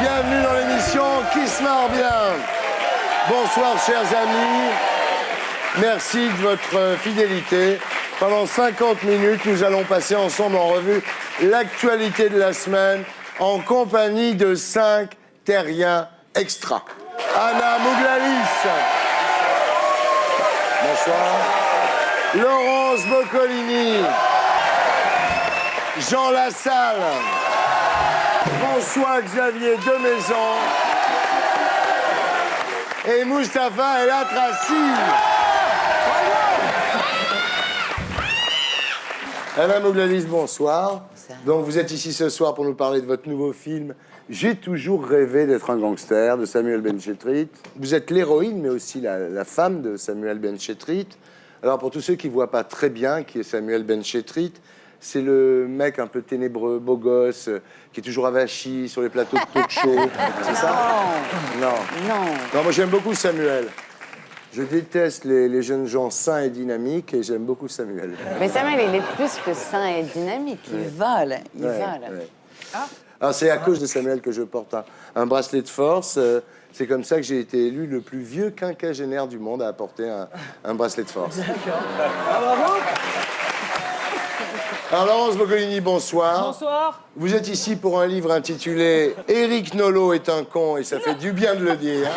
Bienvenue dans l'émission Qui se marre bien. Bonsoir chers amis. Merci de votre fidélité. Pendant 50 minutes, nous allons passer ensemble en revue l'actualité de la semaine en compagnie de 5 terriens extra. Anna Mouglalis. Bonsoir. Laurence Boccolini. Jean Lassalle. François-Xavier Demaison. Et Mustapha El Atrassi. Anna Mouglalis, bonsoir. Donc vous êtes ici ce soir pour nous parler de votre nouveau film « J'ai toujours rêvé d'être un gangster » de Samuel Benchetrit. Vous êtes l'héroïne, mais aussi la femme de Samuel Benchetrit. Alors pour tous ceux qui ne voient pas très bien qui est Samuel Benchetrit, c'est le mec un peu ténébreux, beau gosse, qui est toujours avachi sur les plateaux de talk-show. C'est ça? Non, moi j'aime beaucoup Samuel. Je déteste les jeunes gens sains et dynamiques et j'aime beaucoup Samuel. Mais Samuel, il est plus que sain et dynamique. Il vole, il vole. Ah. Alors c'est à cause de Samuel que je porte un bracelet de force. C'est comme ça que j'ai été élu le plus vieux quinquagénaire du monde à apporter un bracelet de force. D'accord. Ah, bravo. Alors Laurence Boccolini, bonsoir. Bonsoir. Vous êtes ici pour un livre intitulé « Éric Nolot est un con » et ça fait du bien de le dire.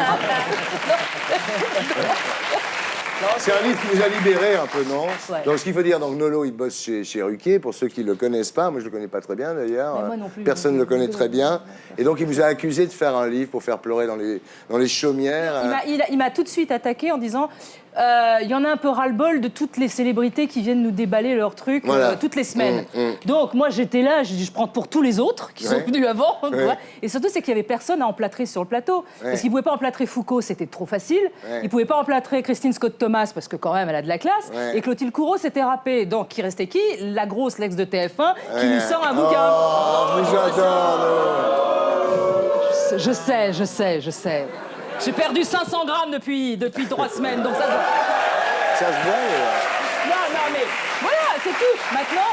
C'est un livre qui vous a libéré un peu, non? Ouais. Donc, ce qu'il faut dire, donc Nolot, il bosse chez Ruquier, pour ceux qui ne le connaissent pas. Moi, je ne le connais pas très bien, d'ailleurs. Moi non plus. Personne ne le connaît très bien. Et donc, il vous a accusé de faire un livre pour faire pleurer dans les chaumières. Il m'a tout de suite attaqué en disant il y en a un peu ras-le-bol de toutes les célébrités qui viennent nous déballer leurs trucs toutes les semaines. Donc, moi, j'étais là, je prends pour tous les autres qui sont venus avant. Et surtout, c'est qu'il n'y avait personne à emplâtrer sur le plateau. Parce qu'il ne pouvait pas emplâtrer Foucault, c'était trop facile. Il ne pouvait pas emplâtrer Christine Scott-Thomas, parce que quand même, elle a de la classe. Et Clotilde Courreau s'était râpée. Donc, qui restait qui? La grosse l'ex de TF1 qui nous sort un bouquin. Oh, j'adore. Je sais. J'ai perdu 500 grammes depuis 3 semaines, donc ça Ça se voit. Non, mais voilà, c'est tout. Maintenant,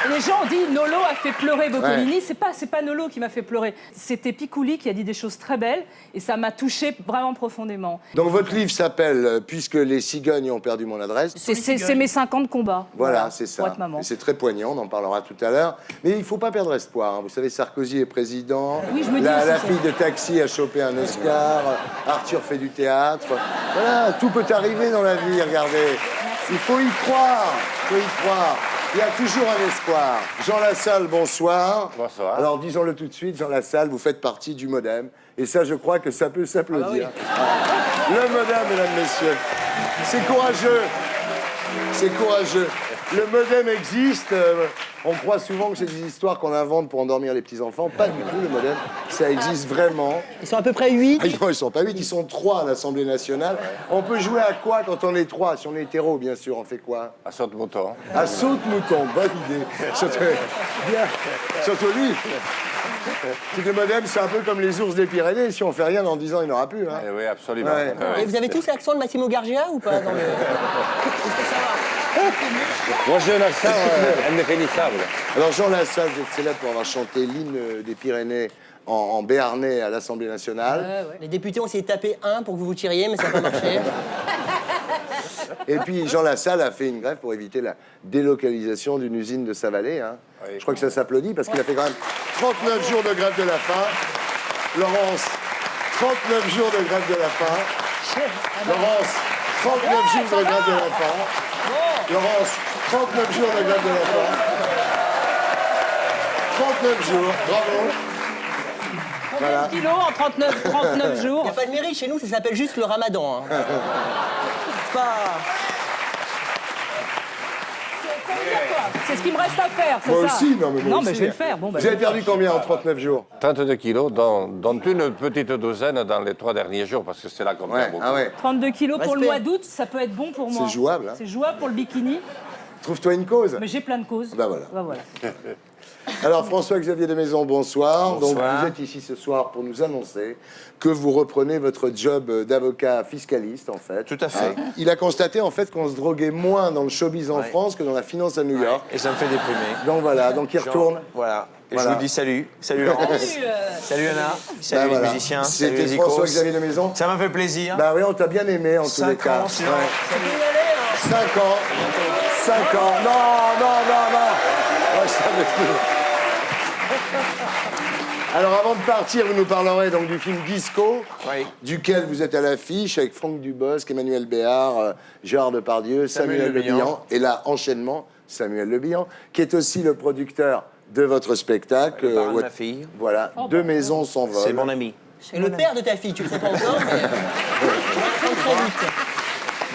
les gens ont dit Nolo a fait pleurer Boccolini. C'est pas Nolo qui m'a fait pleurer. C'était Picouli qui a dit des choses très belles et ça m'a touchée vraiment profondément. Donc votre livre s'appelle « Puisque les cigognes ont perdu mon adresse ». C'est mes 5 ans de combat. Voilà, c'est ça. Pour être maman. Et c'est très poignant, on en parlera tout à l'heure. Mais il ne faut pas perdre espoir. Hein. Vous savez, Sarkozy est président. Oui, je me dis la aussi fille de Taxi a chopé un Oscar. Arthur fait du théâtre. Voilà, tout peut arriver dans la vie, regardez. Il faut y croire. Il y a toujours un espoir. Jean Lassalle, bonsoir. Bonsoir. Alors, disons-le tout de suite, Jean Lassalle, vous faites partie du MoDem. Et ça, je crois que ça peut s'applaudir. Le MoDem, mesdames, messieurs. C'est courageux. Le MoDem existe. On croit souvent que c'est des histoires qu'on invente pour endormir les petits-enfants. Pas du tout, le MoDem. Ça existe vraiment. Ils sont à peu près 8. Ah, non, ils sont pas 8, ils sont 3 à l'Assemblée nationale. On peut jouer à quoi quand on est 3? Si on est hétéro, bien sûr, on fait quoi? À saute-mouton. À saute-mouton, bonne idée. Surtout lui. C'est que le MoDem, c'est un peu comme les ours des Pyrénées. Si on fait rien, dans 10 ans, il n'y en aura plus. Hein. Oui, absolument. Ouais. Et vous avez tous l'accent de Massimo Gargia ou pas dans le... Est-ce que ça va? Moi, j'ai un accent indéfinissable. Alors, Jean Lassalle, vous êtes célèbre pour avoir chanté l'hymne des Pyrénées en béarnais à l'Assemblée nationale. Les députés ont essayé de taper 1 pour que vous vous tiriez, mais ça n'a pas marché. Et puis, Jean Lassalle a fait une grève pour éviter la délocalisation d'une usine de Savalé. Hein. Oui. Je crois que ça s'applaudit parce qu'il a fait quand même 39 jours de grève de la faim. Laurence, 39 jours de grève de la faim. Laurence, 39 jours de grève de la faim. Laurence, 39 jours de grève de la faim. 39 jours, bravo. 39 kilos en 39 jours. Il n'y a pas de mérite chez nous, ça s'appelle juste le ramadan. Hein. C'est pas... C'est ce qu'il me reste à faire, c'est ça? Moi aussi, non, mais moi aussi. Mais je vais le faire. Bon, Vous avez perdu combien en 39 jours? 32 kilos, dont une petite douzaine dans les 3 derniers jours, parce que c'est là qu'on perd beaucoup. Ah ouais. 32 kilos pour le Respect. mois d'août, ça peut être bon pour moi. C'est jouable, hein. C'est jouable pour le bikini, Trouve-toi une cause. mais j'ai plein de causes. Bah voilà. Bah voilà. Alors, François-Xavier Demaison, bonsoir. Bonsoir. Donc, vous êtes ici ce soir pour nous annoncer que vous reprenez votre job d'avocat fiscaliste, en fait. Tout à fait. Il a constaté, en fait, qu'on se droguait moins dans le showbiz en France que dans la finance à New York. Et ça me fait déprimer. Donc voilà, donc il retourne. Voilà. Et je vous dis salut. Salut Laurence. Salut Anna. Salut les musiciens. Salut les C'était icônes. François-Xavier de Maison. Ça m'a fait plaisir. Bah oui, on t'a bien aimé en tous les 5 cas. ans, sinon. Ouais. 5 ans. 5 ans. Non. Ouais, ça me fait. Alors avant de partir, vous nous parlerez donc du film Disco, Oui. duquel vous êtes à l'affiche avec Franck Dubosc, Emmanuel Béard, Gérard Depardieu, Samuel Le Bihan, et là, enchaînement, Samuel Le Bihan, qui est aussi le producteur de votre spectacle. Le parrain de ma fille. Voilà, Deux maisons s'envolent. C'est mon ami. Et le père de ta fille, tu le sais pas encore, mais... On va très vite.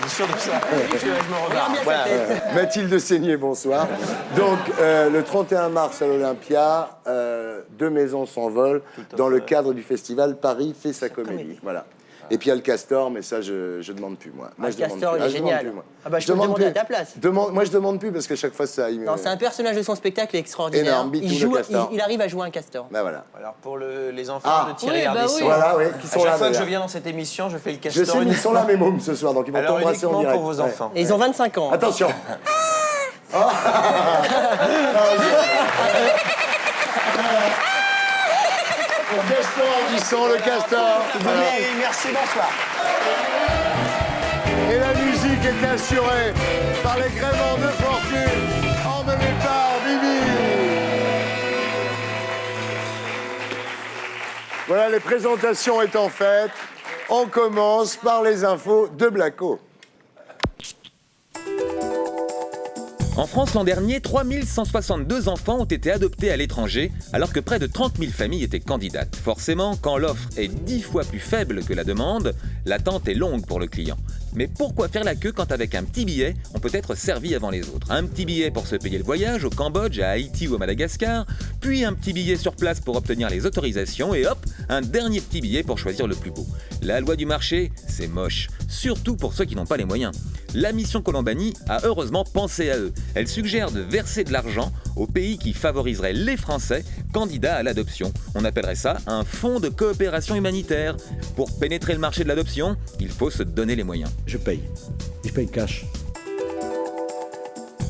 Je suis sûr de ça. Je me Regarde regarde. bien Voilà. sa tête. Mathilde Seigné, bonsoir. Donc, le 31 mars à l'Olympia, Deux maisons s'envolent dans le cadre du festival Paris fait sa comédie. Voilà. Et puis il y a le Castor, mais ça, je demande plus, moi. Le Castor, il est génial. Ah bah, je peux le demande demander plus. à ta place. Moi, je demande plus parce que chaque fois, ça... Non, c'est un personnage de son spectacle extraordinaire. Énorme, Bitou le Castor. Il arrive à jouer un castor. Ben voilà. Alors pour les enfants de Thierry Oui, bah Ardisson, oui. Voilà, oui, qui à sont chaque là. fois que je d'ailleurs. viens dans cette émission, je fais le Je castor sais, ils sont là, mes mômes, ce soir, donc ils vont Alors t'embrasser en uniquement direct. pour vos Ouais. enfants. Et ils ont 25 ans. Attention. Le Castor Ardisson, le Castor. Voilà. Merci, bonsoir. Et la musique est assurée par les gréements de fortune, emmenés par Bibi. Voilà, les présentations étant faites, on commence par les infos de Blacko. En France, l'an dernier, 3162 enfants ont été adoptés à l'étranger, alors que près de 30 000 familles étaient candidates. Forcément, quand l'offre est 10 fois plus faible que la demande, l'attente est longue pour le client. Mais pourquoi faire la queue quand avec un petit billet, on peut être servi avant les autres? Un petit billet pour se payer le voyage au Cambodge, à Haïti ou à Madagascar, puis un petit billet sur place pour obtenir les autorisations, et hop, un dernier petit billet pour choisir le plus beau. La loi du marché, c'est moche, surtout pour ceux qui n'ont pas les moyens. La mission Colombani a heureusement pensé à eux. Elle suggère de verser de l'argent aux pays qui favoriseraient les Français candidats à l'adoption. On appellerait ça un fonds de coopération humanitaire. Pour pénétrer le marché de l'adoption, il faut se donner les moyens. Je paye cash.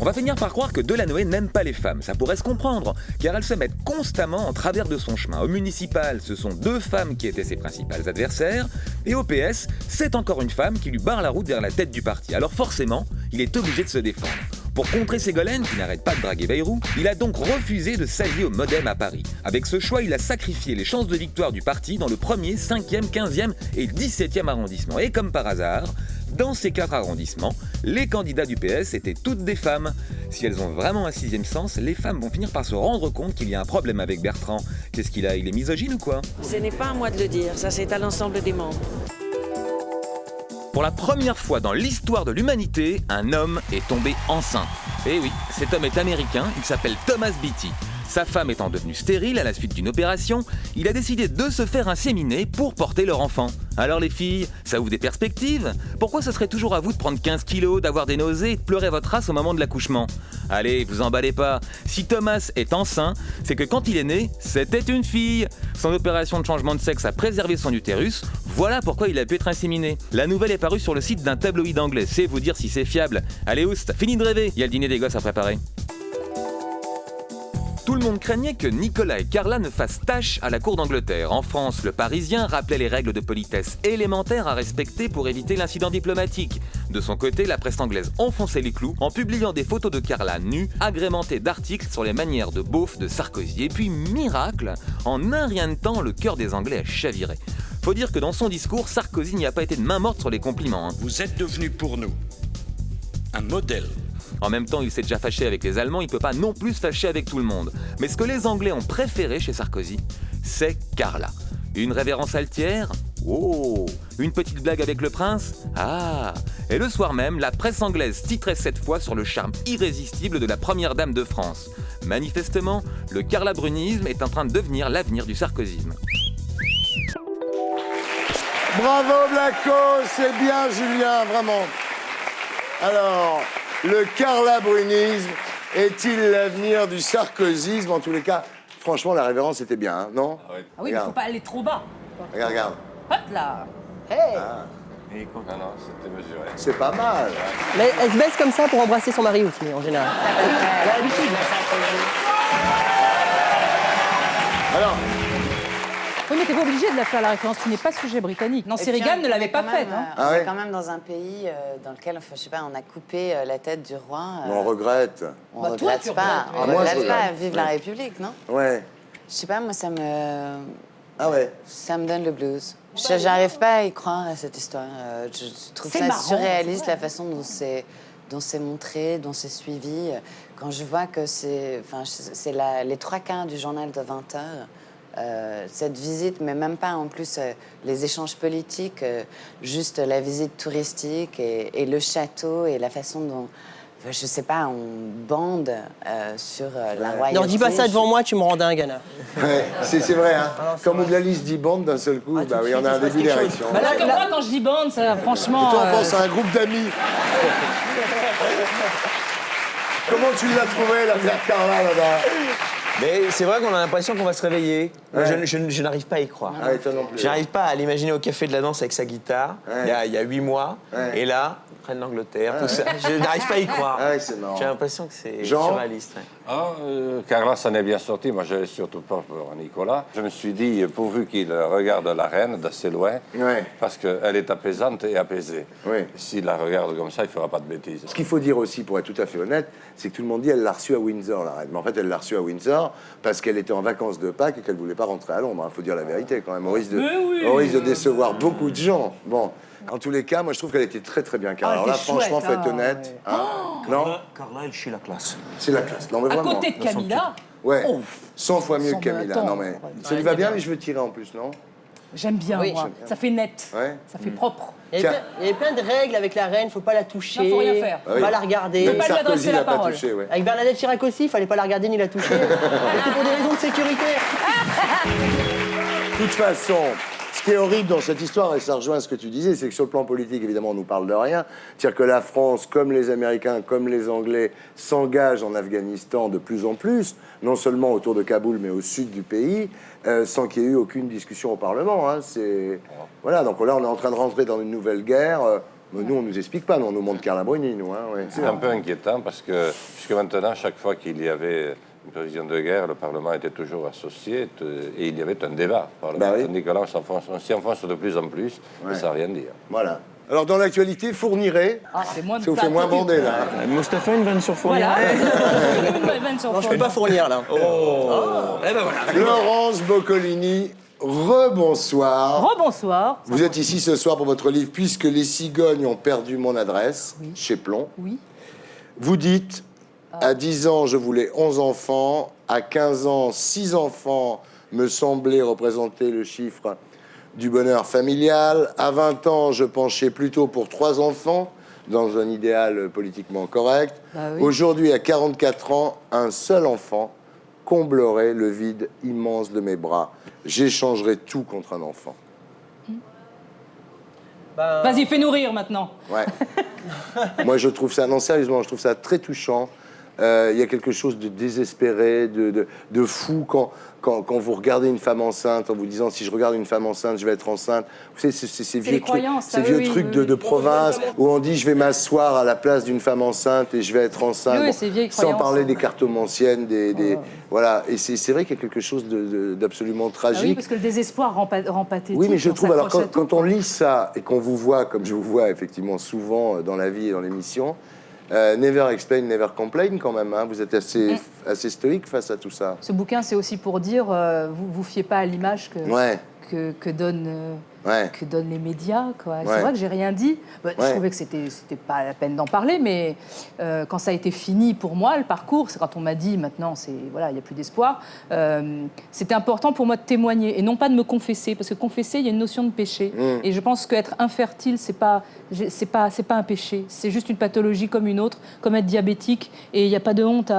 On va finir par croire que Delanoë n'aime pas les femmes. Ça pourrait se comprendre, car elles se mettent constamment en travers de son chemin. Au municipal, ce sont 2 femmes qui étaient ses principales adversaires, et au PS, c'est encore une femme qui lui barre la route vers la tête du parti. Alors forcément, il est obligé de se défendre. Pour contrer Ségolène, qui n'arrête pas de draguer Bayrou, il a donc refusé de s'allier au Modem à Paris. Avec ce choix, il a sacrifié les chances de victoire du parti dans le 1er, 5e, 15e et 17e arrondissement. Et comme par hasard, dans ces 4 arrondissements, les candidats du PS étaient toutes des femmes. Si elles ont vraiment un 6e sens, les femmes vont finir par se rendre compte qu'il y a un problème avec Bertrand. Qu'est-ce qu'il a? Il est misogyne ou quoi? Ce n'est pas à moi de le dire, ça c'est à l'ensemble des membres. Pour la première fois dans l'histoire de l'humanité, un homme est tombé enceinte. Et oui, cet homme est américain, il s'appelle Thomas Beatty. Sa femme étant devenue stérile à la suite d'une opération, il a décidé de se faire inséminer pour porter leur enfant. Alors les filles, ça ouvre des perspectives? Pourquoi ce serait toujours à vous de prendre 15 kilos, d'avoir des nausées et de pleurer votre race au moment de l'accouchement? Allez, vous emballez pas. Si Thomas est enceint, c'est que quand il est né, c'était une fille. Son opération de changement de sexe a préservé son utérus. Voilà pourquoi il a pu être inséminé. La nouvelle est parue sur le site d'un tabloïd anglais. C'est vous dire si c'est fiable. Allez, Oust, fini de rêver. Il y a le dîner des gosses à préparer. Tout le monde craignait que Nicolas et Carla ne fassent tâche à la cour d'Angleterre. En France, le Parisien rappelait les règles de politesse élémentaires à respecter pour éviter l'incident diplomatique. De son côté, la presse anglaise enfonçait les clous en publiant des photos de Carla nue, agrémentées d'articles sur les manières de beauf de Sarkozy. Et puis, miracle, en un rien de temps, le cœur des Anglais a chaviré. Faut dire que dans son discours, Sarkozy n'y a pas été de main morte sur les compliments. Vous êtes devenu pour nous un modèle. En même temps, il s'est déjà fâché avec les Allemands, il peut pas non plus se fâcher avec tout le monde. Mais ce que les Anglais ont préféré chez Sarkozy, c'est Carla. Une révérence altière? Oh! Une petite blague avec le prince? Ah! Et le soir même, la presse anglaise titrait cette fois sur le charme irrésistible de la première dame de France. Manifestement, le carla-brunisme est en train de devenir l'avenir du sarkozysme. Bravo Blacko, c'est bien Julien, vraiment. Alors, le carla-brunisme est-il l'avenir du sarkozysme? En tous les cas, franchement, la révérence était bien, hein, non? Ah oui, mais faut pas aller trop bas. Regarde, regarde. Hop là. Hey. Non, non, c'était mesuré. C'est pas mal. Mais elle se baisse comme ça pour embrasser son mari aussi, en général. Elle a l'habitude, la Sarkozy. Alors, Oui, mais t'es pas obligé de la faire, la référence. Tu n'es pas sujet britannique. Nancy Reagan ne l'avait pas faite. Hein. On est quand même dans un pays dans lequel, enfin, je sais pas, on a coupé la tête du roi. on regrette. On Bah, toi, regrette tu pas. regrettes, On oui. Moi, je regrette pas. regrette. Vive la République, non? Ouais. Je sais pas, moi, Ah ouais. ça me donne le blues. J'arrive pas à y croire à cette histoire. Je trouve C'est ça marrant, surréaliste, c'est vrai. la façon dont c'est montré, dont c'est suivi. Quand je vois que c'est les 3/4 du journal de 20 heures, cette visite, mais même pas en plus les échanges politiques, juste la visite touristique et le château et la façon dont, enfin, je sais pas, on bande sur la royauté. Non, dis pas ça devant moi, tu me rends dingue, Anna. Ouais, c'est vrai, hein. Quand Mouglalis dit bande d'un seul coup, bah oui, on a un début d'érection. Alors que moi, quand je dis bande, ça, franchement... Toi, on pense à un groupe d'amis. Comment tu l'as trouvé, la Pierre Carla, là-bas? Mais c'est vrai qu'on a l'impression qu'on va se réveiller. Moi, Ouais. je n'arrive pas à y croire. Ah, et toi non plus. J'arrive pas à l'imaginer au Café de la Danse avec sa guitare, Ouais. il y a 8 mois, Ouais. et là, reine d'Angleterre, tout ça. Je n'arrive pas à y croire. Ah oui, c'est marrant. J'ai l'impression que c'est Jean surréaliste. Ouais. Carla s'en est bien sorti. Moi, je n'allais surtout pas pour Nicolas. Je me suis dit, pourvu qu'il regarde la reine d'assez loin, Ouais. parce qu'elle est apaisante et apaisée. Oui. S'il la regarde comme ça, il ne fera pas de bêtises. Ce qu'il faut dire aussi, pour être tout à fait honnête, c'est que tout le monde dit qu'elle l'a reçue à Windsor, la reine. Mais en fait, elle l'a reçue à Windsor parce qu'elle était en vacances de Pâques et qu'elle ne voulait pas rentrer à Londres. Il faut dire la vérité quand même, au risque de décevoir beaucoup de gens. Bon, en tous les cas, moi je trouve qu'elle était très très bien. Car Ah, alors elle là, était franchement, faut chouette, être honnête. ouais. Hein. Non, Carla, elle chie la classe. c'est la classe. Non, mais À vraiment. côté de Camilla, Ouais, Oh. 100 fois mieux Sans que Camilla. attends. Non, mais ça lui va bien les cheveux tirés en plus, non? j'aime bien, Oui, moi. j'aime Ça fait net. Ouais. Ça fait propre. Il y avait plein de règles avec la reine, faut pas la toucher. Non, faut rien faire. Faut Ah oui. pas la regarder. Même pas lui adresser Sarkozy la l'a pas parole. touché, ouais. Avec Bernadette Chirac aussi, il fallait pas la regarder ni la toucher. C'était pour des raisons de sécurité. De toute façon, ce qui est horrible dans cette histoire, et ça rejoint ce que tu disais, c'est que sur le plan politique, évidemment, on nous parle de rien. C'est-à-dire que la France, comme les Américains, comme les Anglais, s'engagent en Afghanistan de plus en plus, non seulement autour de Kaboul, mais au sud du pays, sans qu'il y ait eu aucune discussion au Parlement. Hein. Voilà, donc là, on est en train de rentrer dans une nouvelle guerre. Mais nous, on nous explique pas, nous, on nous montre Carla Bruni, nous. Hein, ouais. C'est un peu inquiétant parce que, puisque maintenant, chaque fois qu'il y avait une prévision de guerre, le Parlement était toujours associé et il y avait un débat. Bah oui. Tandis que là, on s'y enfonce de plus en plus et ça n'a rien à dire. Voilà. Alors, dans l'actualité, Fourniret, C'est moins de ça vous fait moins bander, là. Mustapha, une vanne sur Fournier. Voilà. Non, je peux pas fournir, là. Laurence Boccolini, rebonsoir. Rebonsoir. Vous êtes ici ce soir pour votre livre « Puisque les cigognes ont perdu mon adresse chez Plomb. Oui. Vous dites, à 10 ans, je voulais 11 enfants. À 15 ans, 6 enfants me semblaient représenter le chiffre du bonheur familial. À 20 ans, je penchais plutôt pour 3 enfants, dans un idéal politiquement correct. Bah oui. Aujourd'hui, à 44 ans, un seul enfant comblerait le vide immense de mes bras. J'échangerais tout contre un enfant. Vas-y, fais-nous rire maintenant. Ouais. Moi, je trouve ça, non, sérieusement, je trouve ça très touchant. Il y a quelque chose de désespéré, de fou quand vous regardez une femme enceinte en vous disant si je regarde une femme enceinte, je vais être enceinte. Vous savez, ces vieux les trucs, croyances, ces ça, vieux oui, trucs oui, de oui. province où on dit je vais m'asseoir à la place d'une femme enceinte et je vais être enceinte. Oui, ces vieilles sans croyances. parler des cartomanciennes, voilà. Et c'est vrai qu'il y a quelque chose d'absolument Ah oui, tragique. parce que le désespoir rend pathétique. Oui, mais je on trouve, alors, s'accroche à quand tout, on quoi. lit ça et qu'on vous voit, comme je vous vois effectivement souvent dans la vie et dans l'émission, never explain, never complain quand même. Hein. Vous êtes assez stoïque face à tout ça. Ce bouquin, c'est aussi pour dire, vous fiez pas à l'image Ouais, que donnent les médias, quoi. Et Ouais. c'est vrai que j'ai rien dit. Bah, Ouais. Je trouvais que c'était pas la peine d'en parler, mais quand ça a été fini pour moi, le parcours, c'est quand on m'a dit maintenant, voilà, il n'y a plus d'espoir. C'était important pour moi de témoigner et non pas de me confesser, parce que confesser, il y a une notion de péché. Et je pense qu'être infertile, c'est pas un péché. C'est juste une pathologie comme une autre, comme être diabétique. Et il n'y a pas de honte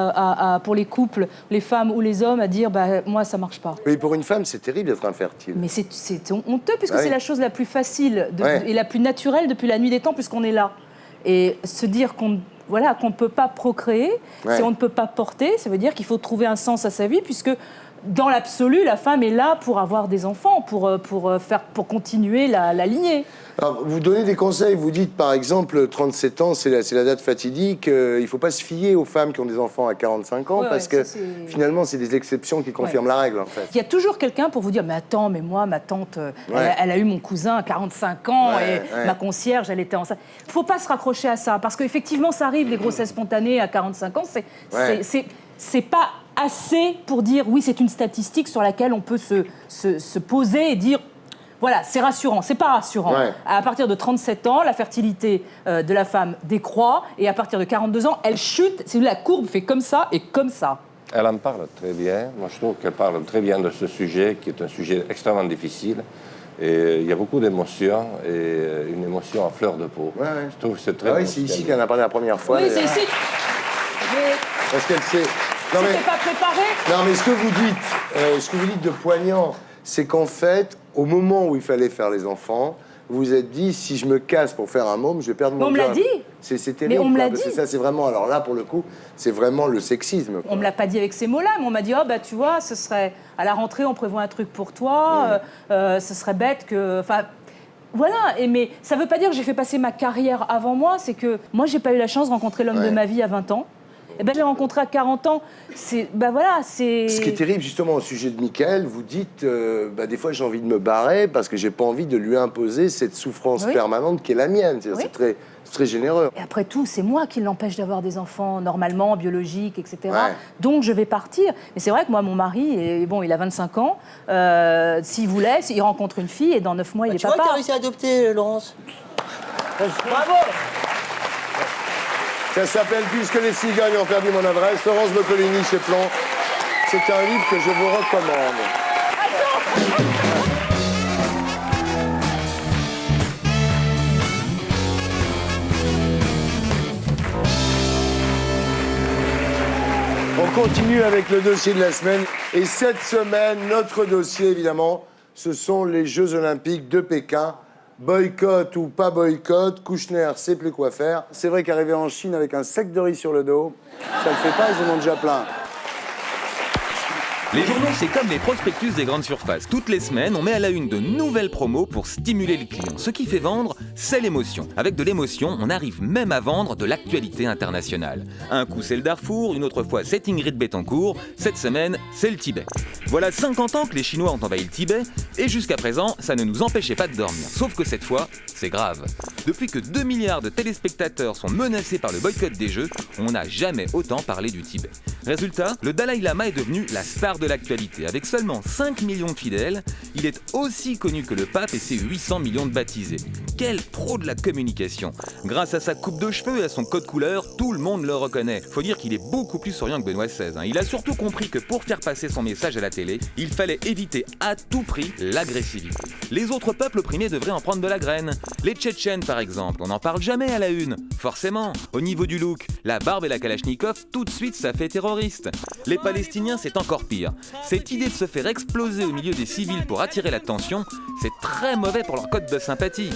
pour les couples, les femmes ou les hommes, à dire, bah moi ça marche pas. mais pour une femme, c'est terrible d'être infertile. Mais c'est honteux, puisque Ouais. c'est la chose la plus facile Ouais. et la plus naturelle depuis la nuit des temps, puisqu'on est là. Et se dire qu'on ne peut pas procréer, Ouais. si on ne peut pas porter, ça veut dire qu'il faut trouver un sens à sa vie, puisque dans l'absolu, la femme est là pour avoir des enfants, pour continuer la lignée. Alors, vous donnez des conseils, vous dites par exemple 37 ans, c'est la date fatidique, il ne faut pas se fier aux femmes qui ont des enfants à 45 ans parce que finalement c'est des exceptions qui confirment la règle en fait. Il y a toujours quelqu'un pour vous dire mais attends, mais moi ma tante elle a eu mon cousin à 45 ans et ma concierge elle était enceinte. Il ne faut pas se raccrocher à ça parce qu'effectivement ça arrive, les grossesses spontanées à 45 ans, c'est pas assez pour dire oui c'est une statistique sur laquelle on peut se poser et dire voilà, c'est rassurant, c'est pas rassurant. Ouais. À partir de 37 ans, la fertilité de la femme décroît et à partir de 42 ans, elle chute. La courbe fait comme ça et comme ça. Elle en parle très bien. Moi, je trouve qu'elle parle très bien de ce sujet qui est un sujet extrêmement difficile. Et il y a beaucoup d'émotions et une émotion à fleur de peau. Ouais. Je trouve que c'est très oui, c'est ici qu'elle en a parlé la première fois. Oui, c'est ici. Parce qu'elle sait... C'était pas préparé. Non, mais ce que vous dites de poignant, c'est qu'en fait, au moment où il fallait faire les enfants, vous vous êtes dit, si je me casse pour faire un môme, je vais perdre mon job. On me l'a dit. C'est terrible. Mais on me l'a dit. Ça, c'est vraiment, alors là, pour le coup, c'est vraiment le sexisme. On me l'a pas dit avec ces mots-là, mais on m'a dit, oh, bah, tu vois, ce serait, à la rentrée, on prévoit un truc pour toi, ce serait bête que... Enfin, voilà, mais ça veut pas dire que j'ai fait passer ma carrière avant moi, c'est que moi, j'ai pas eu la chance de rencontrer l'homme de ma vie à 20 ans. Eh ben, je l'ai rencontré à 40 ans. Ce qui est terrible, justement, au sujet de Michael, vous dites, des fois, j'ai envie de me barrer parce que j'ai pas envie de lui imposer cette souffrance permanente qui est la mienne. C'est très généreux. Et après tout, c'est moi qui l'empêche d'avoir des enfants normalement, biologiques, etc. Ouais. Donc, je vais partir. Mais c'est vrai que moi, mon mari, il a 25 ans. S'il vous laisse, il rencontre une fille et dans 9 mois, il est papa. Tu vois, tu as réussi à adopter, Laurence. Bravo. Ça s'appelle « Puisque les cigognes ont perdu mon adresse », Laurence Boccolini chez Plon. C'est un livre que je vous recommande. On continue avec le dossier de la semaine. Et cette semaine, notre dossier, évidemment, ce sont les Jeux Olympiques de Pékin. Boycott ou pas boycott, Kouchner sait plus quoi faire. C'est vrai qu'arriver en Chine avec un sac de riz sur le dos, ça le fait pas, ils en ont déjà plein. Les journaux, c'est comme les prospectus des grandes surfaces. Toutes les semaines, on met à la une de nouvelles promos pour stimuler le client. Ce qui fait vendre, c'est l'émotion. Avec de l'émotion, on arrive même à vendre de l'actualité internationale. Un coup, c'est le Darfour, une autre fois, c'est Ingrid Betancourt. Cette semaine, c'est le Tibet. Voilà 50 ans que les Chinois ont envahi le Tibet, et jusqu'à présent, ça ne nous empêchait pas de dormir. Sauf que cette fois, c'est grave. Depuis que 2 milliards de téléspectateurs sont menacés par le boycott des Jeux, on n'a jamais autant parlé du Tibet. Résultat, le Dalai Lama est devenu la star de l'actualité. Avec seulement 5 millions de fidèles, il est aussi connu que le pape et ses 800 millions de baptisés. Quel pro de la communication! Grâce à sa coupe de cheveux et à son code couleur, tout le monde le reconnaît. Faut dire qu'il est beaucoup plus souriant que Benoît XVI. Il a surtout compris que pour faire passer son message à la télé, il fallait éviter à tout prix l'agressivité. Les autres peuples opprimés devraient en prendre de la graine. Les Tchétchènes, par exemple, on n'en parle jamais à la une. Forcément, au niveau du look, la barbe et la Kalachnikov, tout de suite, ça fait terroriste. Les Palestiniens, c'est encore pire. Cette idée de se faire exploser au milieu des civils pour attirer l'attention, c'est très mauvais pour leur code de sympathie.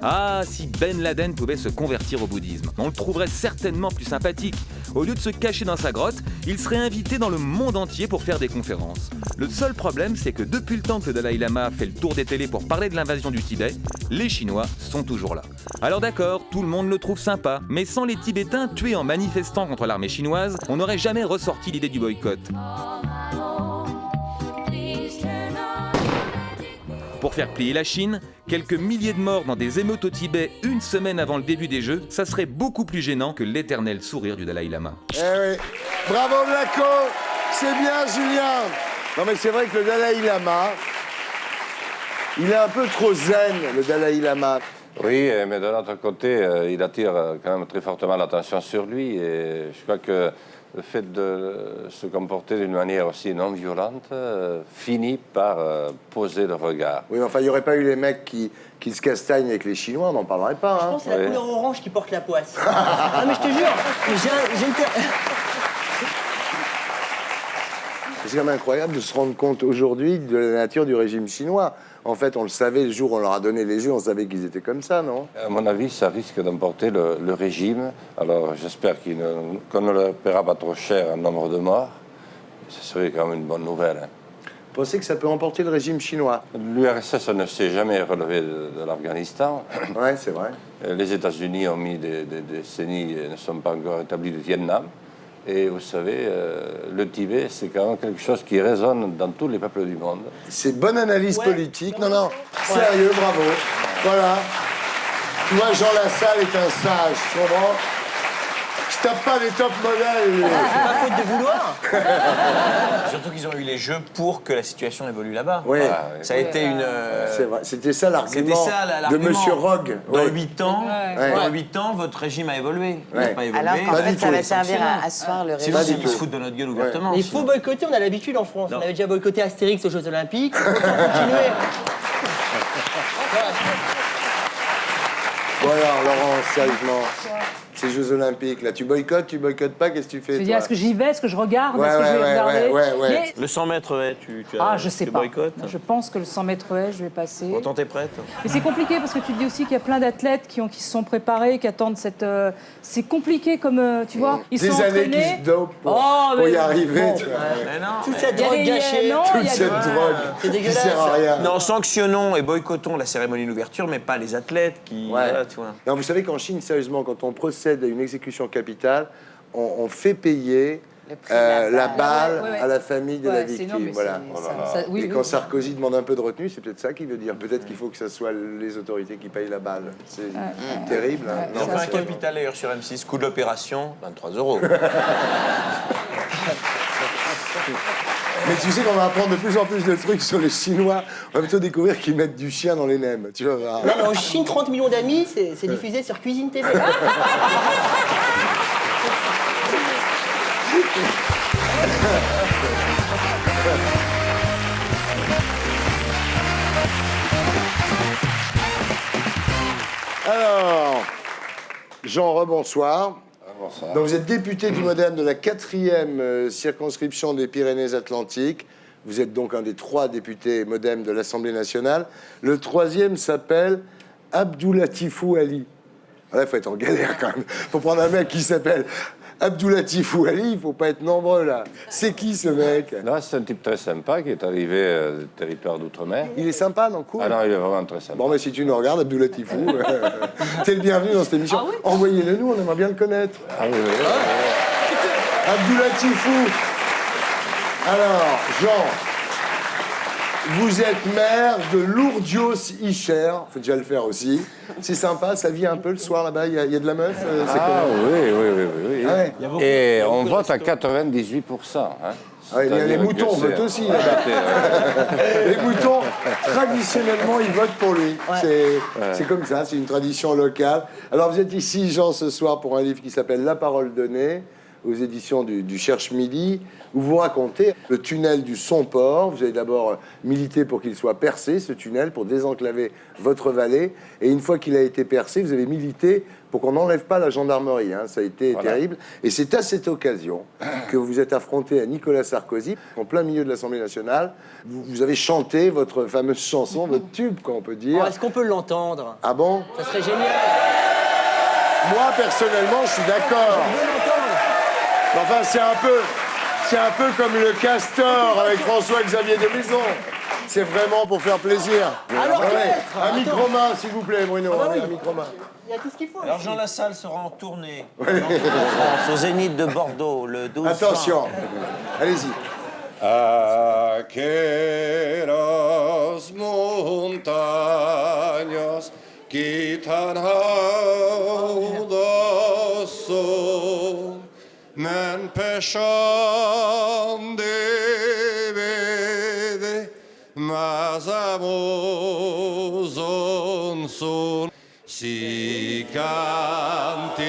Ah, si Ben Laden pouvait se convertir au bouddhisme, on le trouverait certainement plus sympathique. Au lieu de se cacher dans sa grotte, il serait invité dans le monde entier pour faire des conférences. Le seul problème, c'est que depuis le temps que le Dalai Lama fait le tour des télés pour parler de l'invasion du Tibet, les Chinois sont toujours là. Alors d'accord, tout le monde le trouve sympa, mais sans les Tibétains tués en manifestant contre l'armée chinoise, on n'aurait jamais ressorti l'idée du boycott. Pour faire plier la Chine, quelques milliers de morts dans des émeutes au Tibet une semaine avant le début des Jeux, ça serait beaucoup plus gênant que l'éternel sourire du Dalai Lama. Eh oui, bravo Blanco, c'est bien Julien. Non mais c'est vrai que le Dalai Lama, il est un peu trop zen, le Dalai Lama. Oui, mais de l'autre côté, il attire quand même très fortement l'attention sur lui et je crois que le fait de se comporter d'une manière aussi non violente finit par poser le regard. Oui, mais enfin, il n'y aurait pas eu les mecs qui se castagnent avec les Chinois, on n'en parlerait pas. Je pense que c'est la couleur orange qui porte la poisse. Ah, mais je te jure, j'ai une... C'est quand même incroyable de se rendre compte aujourd'hui de la nature du régime chinois. En fait, on le savait le jour où on leur a donné les Jeux, on savait qu'ils étaient comme ça, non? À mon avis, ça risque d'emporter le régime. Alors, j'espère qu'on ne leur paiera pas trop cher un nombre de morts. Ce serait quand même une bonne nouvelle. Hein. pensez que ça peut emporter le régime chinois? L'URSS ne s'est jamais relevé de l'Afghanistan. Ouais, c'est vrai. Les États-Unis ont mis des décennies et ne sont pas encore établis du Vietnam. Et vous savez, le Tibet, c'est quand même quelque chose qui résonne dans tous les peuples du monde. C'est bonne analyse politique. Non, sérieux, bravo. Voilà. Tu vois, Jean Lassalle est un sage, tu comprends? Je tape pas les top modèles. C'est pas faute de vouloir. Surtout qu'ils ont eu les jeux pour que la situation évolue là-bas. Oui. Ça a été une... C'est vrai. C'était ça l'argument de Monsieur Rogue. Dans 8 ans, Ouais. dans 8 ans, votre régime a évolué. Il n'a pas évolué. Alors qu'en Pas fait, du ça tout. va servir à asseoir le Sinon, régime. ils se foutent de notre gueule ouvertement. Mais il faut boycotter, on a l'habitude en France. On avait déjà boycotté Astérix aux Jeux Olympiques. On peut continuer. Bon alors, Laurent, sérieusement, ces Jeux Olympiques, là, tu boycottes pas, qu'est-ce que tu fais? Je veux dire, toi est-ce que j'y vais, est-ce que je regarde, Ouais, est-ce que je vais ouais, regarder ouais. Mais- Le 100 mètres haies, je sais tu pas. boycottes? Je pense que le 100 mètres haies, je vais passer. Pourtant, t'es prête? Mais c'est compliqué parce que tu te dis aussi qu'il y a plein d'athlètes qui se sont préparés, qui attendent cette. C'est compliqué comme tu vois. Ils Des sont années entraînés. qui se dopent pour mais y arriver, bon, tu vois. Mais non. Toute cette Il y a drogue des- gâchée. non, il Toute y a cette des- drogue C'est qui dégueulasse. sert à rien. Non, sanctionnons et boycottons la cérémonie d'ouverture, mais pas les athlètes qui... Ouais. Voilà, tu vois. Non, vous savez qu'en Chine, sérieusement, quand on procède à une exécution capitale, on fait payer Le prix de la balle Ouais. à la famille de Ouais, la c'est- non, victime. mais Voilà. oui, Et oui. quand Sarkozy demande un peu de retenue, c'est peut-être ça qu'il veut dire. Peut-être qu'il faut que ce soit les autorités qui payent la balle. C'est terrible. Hein. Ils ont fait un capital d'ailleurs sur M6, coût de l'opération, 23 €. Mais tu sais qu'on va apprendre de plus en plus de trucs sur les Chinois. On va plutôt découvrir qu'ils mettent du chien dans les nems. Tu vas voir. Non, mais en Chine, 30 millions d'amis, c'est diffusé sur Cuisine TV. Alors, Jean, rebonsoir. Bonsoir. Donc vous êtes député du Modem de la 4e circonscription des Pyrénées-Atlantiques. Vous êtes donc un des 3 députés Modem de l'Assemblée nationale. Le 3e s'appelle Abdoulatifou Ali. Là, il faut être en galère quand même. Il faut prendre un mec qui s'appelle Abdoulatifou Ali, il faut pas être nombreux là. C'est qui ce mec? Là, c'est un type très sympa qui est arrivé du territoire d'outre-mer. Il est sympa, non? Cool. Ah non, il est vraiment très sympa. Bon, mais si tu nous regardes, Abdoulatifou, t'es le bienvenu dans cette émission. Envoyez-le nous, on aimerait bien le connaître. Ah oui, oui, oui. Abdoulatifou. Alors, Jean, vous êtes maire de Lourdios-Icher. Faut déjà le faire aussi. C'est sympa, ça vit un peu le soir là-bas. Il y a de la meuf. C'est Ah comment? oui. Ah ouais. Et on vote à 98%. Hein. Ah, les C'est-à-dire moutons que votent c'est- aussi là-bas. Les moutons, traditionnellement, ils votent pour lui. C'est comme ça, c'est une tradition locale. Alors, vous êtes ici, Jean, ce soir, pour un livre qui s'appelle La parole donnée, aux éditions du Cherche Midi, où vous racontez le tunnel du Somport. Vous avez d'abord milité pour qu'il soit percé, ce tunnel, pour désenclaver votre vallée. Et une fois qu'il a été percé, vous avez milité pour qu'on n'enlève pas la gendarmerie. Hein. Ça a été terrible. Et c'est à cette occasion que vous vous êtes affronté à Nicolas Sarkozy, en plein milieu de l'Assemblée nationale. Vous avez chanté votre fameuse chanson, votre tube, quoi, on peut dire. Est-ce qu'on peut l'entendre? Ah bon? Ça serait génial. Moi, personnellement, je suis d'accord. On veut l'entendre. Enfin, c'est un peu comme le castor avec François-Xavier de Maison. C'est vraiment pour faire plaisir. Alors, Un micro-main, s'il vous plaît, Bruno. bah oui. Un micro-main. Il y a tout ce qu'il faut. Alors ici. Jean Lassalle sera en tournée en France, au Zénith de Bordeaux, le 12 Attention. Allez-y. Aqueras montañas que tan altas son, m'empêchant de veder, mas amoson son. Si canti,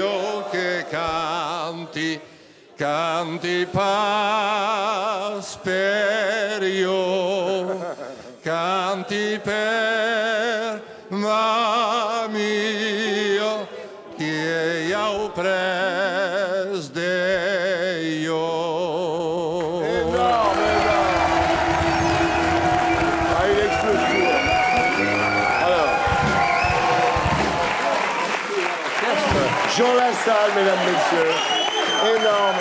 oh che canti, canti pasperio, canti per ma mia, che io pres de io. Énorme. Ah, il explose tout. Alors. Jean Lassalle, mesdames, messieurs. Énorme.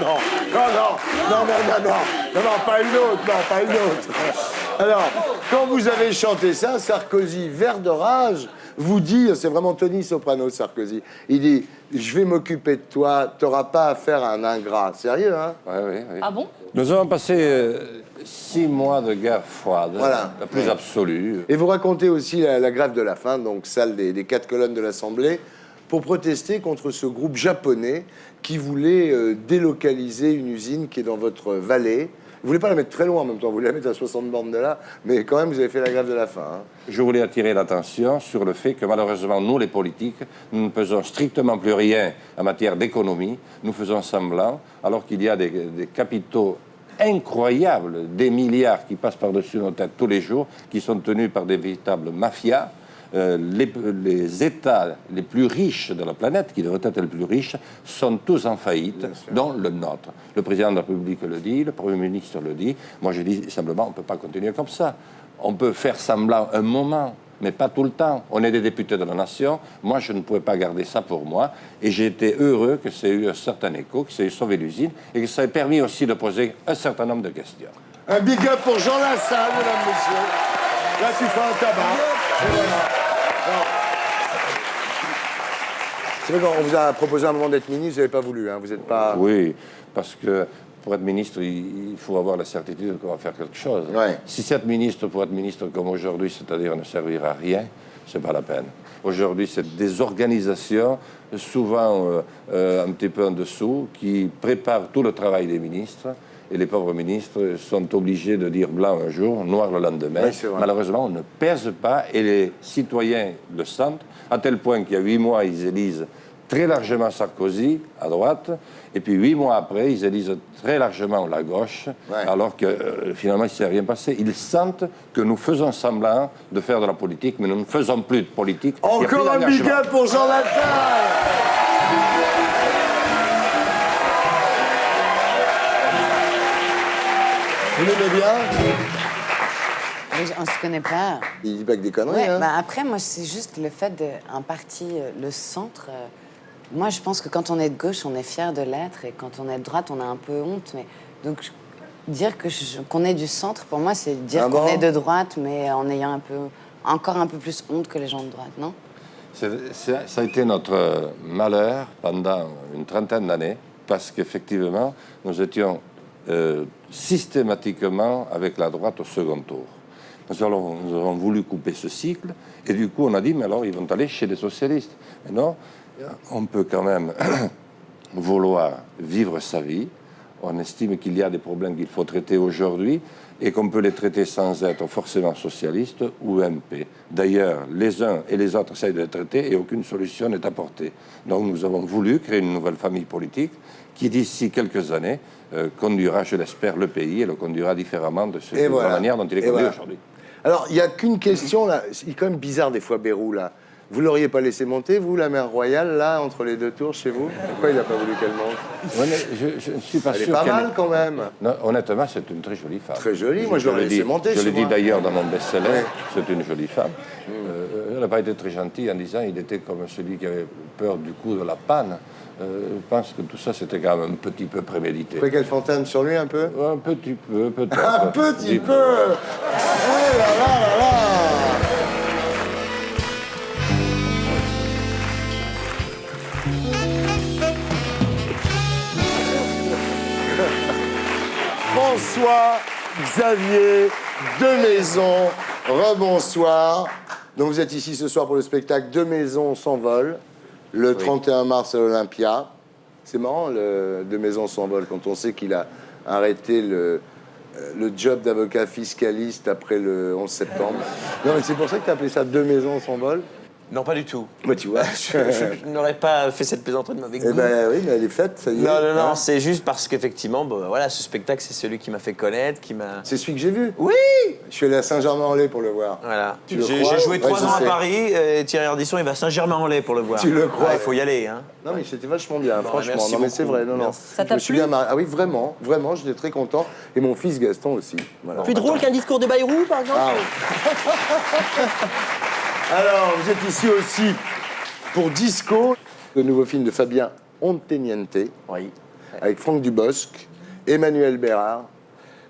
Non, non, pas une autre, non, pas une autre. Alors, quand vous avez chanté ça, Sarkozy, vert de rage, vous dit, c'est vraiment Tony Soprano, Sarkozy, il dit, je vais m'occuper de toi, t'auras pas affaire à un ingrat. Sérieux, hein? Oui. Ah bon? Nous avons passé 6 mois de guerre froide, voilà. La plus absolue. Et vous racontez aussi la grève de la faim, donc salle des 4 colonnes de l'Assemblée, pour protester contre ce groupe japonais qui voulait délocaliser une usine qui est dans votre vallée. Vous voulez pas la mettre très loin en même temps, vous voulez la mettre à 60 bornes de là, mais quand même, vous avez fait la grève de la faim. Hein. Je voulais attirer l'attention sur le fait que malheureusement, nous, les politiques, nous ne faisons strictement plus rien en matière d'économie. Nous faisons semblant, alors qu'il y a des capitaux incroyables, des milliards qui passent par-dessus nos têtes tous les jours, qui sont tenus par des véritables mafias. Les États les plus riches de la planète, qui devraient être les plus riches, sont tous en faillite, dont le nôtre. Le président de la République le dit, le Premier ministre le dit. Moi, je dis simplement, on ne peut pas continuer comme ça. On peut faire semblant un moment, mais pas tout le temps. On est des députés de la nation. Moi, je ne pouvais pas garder ça pour moi. Et j'ai été heureux que ça ait eu un certain écho, que ça ait sauvé l'usine, et que ça ait permis aussi de poser un certain nombre de questions. Un big up pour Jean Lassalle, mesdames, messieurs. Là, tu fais un tabac. Et voilà. C'est vrai qu'on vous a proposé un moment d'être ministre, vous n'avez pas voulu, hein, vous n'êtes pas... Oui, parce que pour être ministre, il faut avoir la certitude qu'on va faire quelque chose. Ouais. Si c'est ministre pour être ministre comme aujourd'hui, c'est-à-dire ne servir à rien, c'est pas la peine. Aujourd'hui, c'est des organisations, souvent un petit peu en dessous, qui préparent tout le travail des ministres. Et les pauvres ministres sont obligés de dire blanc un jour, noir le lendemain. Oui, malheureusement, on ne pèse pas et les citoyens le sentent, à tel point qu'il y a 8 mois, ils élisent très largement Sarkozy à droite, et puis 8 mois après, ils élisent très largement la gauche, alors que finalement, il ne s'est rien passé. Ils sentent que nous faisons semblant de faire de la politique, mais nous ne faisons plus de politique. Encore un big up pour Jean Lassalle. Vous l'aimez bien? On ne se connaît pas. Il dit pas que des conneries, ouais, hein. Bah après, moi, c'est juste le fait d'un parti, le centre. Moi, je pense que quand on est de gauche, on est fier de l'être. Et quand on est de droite, on a un peu honte. Mais, donc, dire qu'on est du centre, pour moi, c'est dire qu'on est de droite, mais en ayant encore un peu plus honte que les gens de droite, non? Ça a été notre malheur pendant une trentaine d'années, parce qu'effectivement, nous étions systématiquement avec la droite au second tour. Nous avons voulu couper ce cycle, et du coup, on a dit, mais alors, ils vont aller chez les socialistes. Mais non, on peut quand même vouloir vivre sa vie. On estime qu'il y a des problèmes qu'il faut traiter aujourd'hui, et qu'on peut les traiter sans être forcément socialiste ou MP. D'ailleurs, les uns et les autres essayent de les traiter, et aucune solution n'est apportée. Donc, nous avons voulu créer une nouvelle famille politique, qui d'ici quelques années conduira, je l'espère, le pays, et le conduira différemment de la manière dont il est conduit aujourd'hui. Alors, il n'y a qu'une question, là. Il est quand même bizarre, des fois, Bayrou, là. Vous l'auriez pas laissé monter, vous, la mère royale, là, entre les deux tours, chez vous? Pourquoi il n'a pas voulu qu'elle monte? Ouais, je ne suis pas sûr. Elle est pas mal, quand même. Non, honnêtement, c'est une très jolie femme. Très jolie, moi, je l'aurais laissé monter. Je l'ai dit d'ailleurs dans mon best-seller, c'est une jolie femme. Elle n'a pas été très gentille en disant il était comme celui qui avait peur du coup de la panne. Je pense que tout ça, c'était quand même un petit peu prémédité. Vous croyez qu'elle fantasme sur lui un peu? Un petit peu, peut-être. Un petit peu. Oh là là là là. François Xavier Demaison, rebonsoir. Donc vous êtes ici ce soir pour le spectacle Deux maisons s'envolent, le 31 mars à l'Olympia. C'est marrant, Deux maisons s'envolent, quand on sait qu'il a arrêté le job d'avocat fiscaliste après le 11 septembre. Non, mais c'est pour ça que tu as appelé ça Deux maisons s'envolent? Non, pas du tout. Bah, tu vois. Je n'aurais pas fait cette plaisanterie de mauvais goût. Eh ben oui, mais elle est faite, ça y est. Non, c'est juste parce qu'effectivement, voilà, ce spectacle, c'est celui qui m'a fait connaître, qui m'a... C'est celui que j'ai vu? Oui! Je suis allé à Saint-Germain-en-Laye pour le voir. Voilà. J'ai joué 3 ans à Paris, et Thierry Ardisson, il va à Saint-Germain-en-Laye pour le voir. Tu le crois? Il faut y aller, hein. Non, mais c'était vachement bien, franchement. Merci non, mais beaucoup. c'est vrai, non. Ça t'a plu? Ah oui, vraiment, j'étais très content. Et mon fils Gaston aussi. Voilà. Plus drôle qu'un discours de Bayrou, par exemple? Alors, vous êtes ici aussi pour Disco, le nouveau film de Fabien Onteniente, Oui. avec Franck Dubosc. Emmanuel Bérard,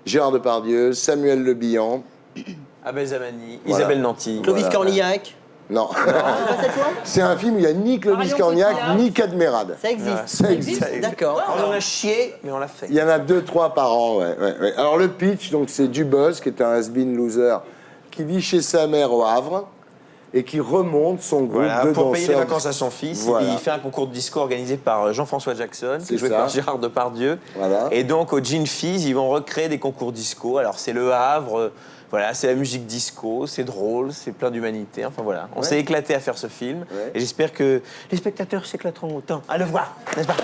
Gérard Depardieu, Samuel Le Bihan. Abel Zamani, Voilà. Isabelle Nanty. Clovis Voilà. Cornillac. Non. Pas cette fois? C'est un film où il n'y a ni Clovis Marion Cornillac, Cotillard. ni Cadmerade. Ça existe. Ça existe. D'accord. On en a chié, mais on l'a fait. Il y en a 2-3 par an, ouais. Alors le pitch, donc c'est Dubosc, qui est un has-been loser, qui vit chez sa mère au Havre et qui remonte son groupe Voilà, de pour payer les danseurs. vacances à son fils, Voilà. il fait un concours de disco organisé par Jean-François Jackson, qui C'est est joué ça. par Gérard Depardieu. Voilà. Et donc au Gin Fizz, ils vont recréer des concours disco. Alors c'est le Havre, voilà, c'est la musique disco, c'est drôle, c'est plein d'humanité. Enfin voilà, on s'est éclaté à faire ce film. Ouais. Et j'espère que les spectateurs s'éclateront autant à le voir, n'est-ce pas?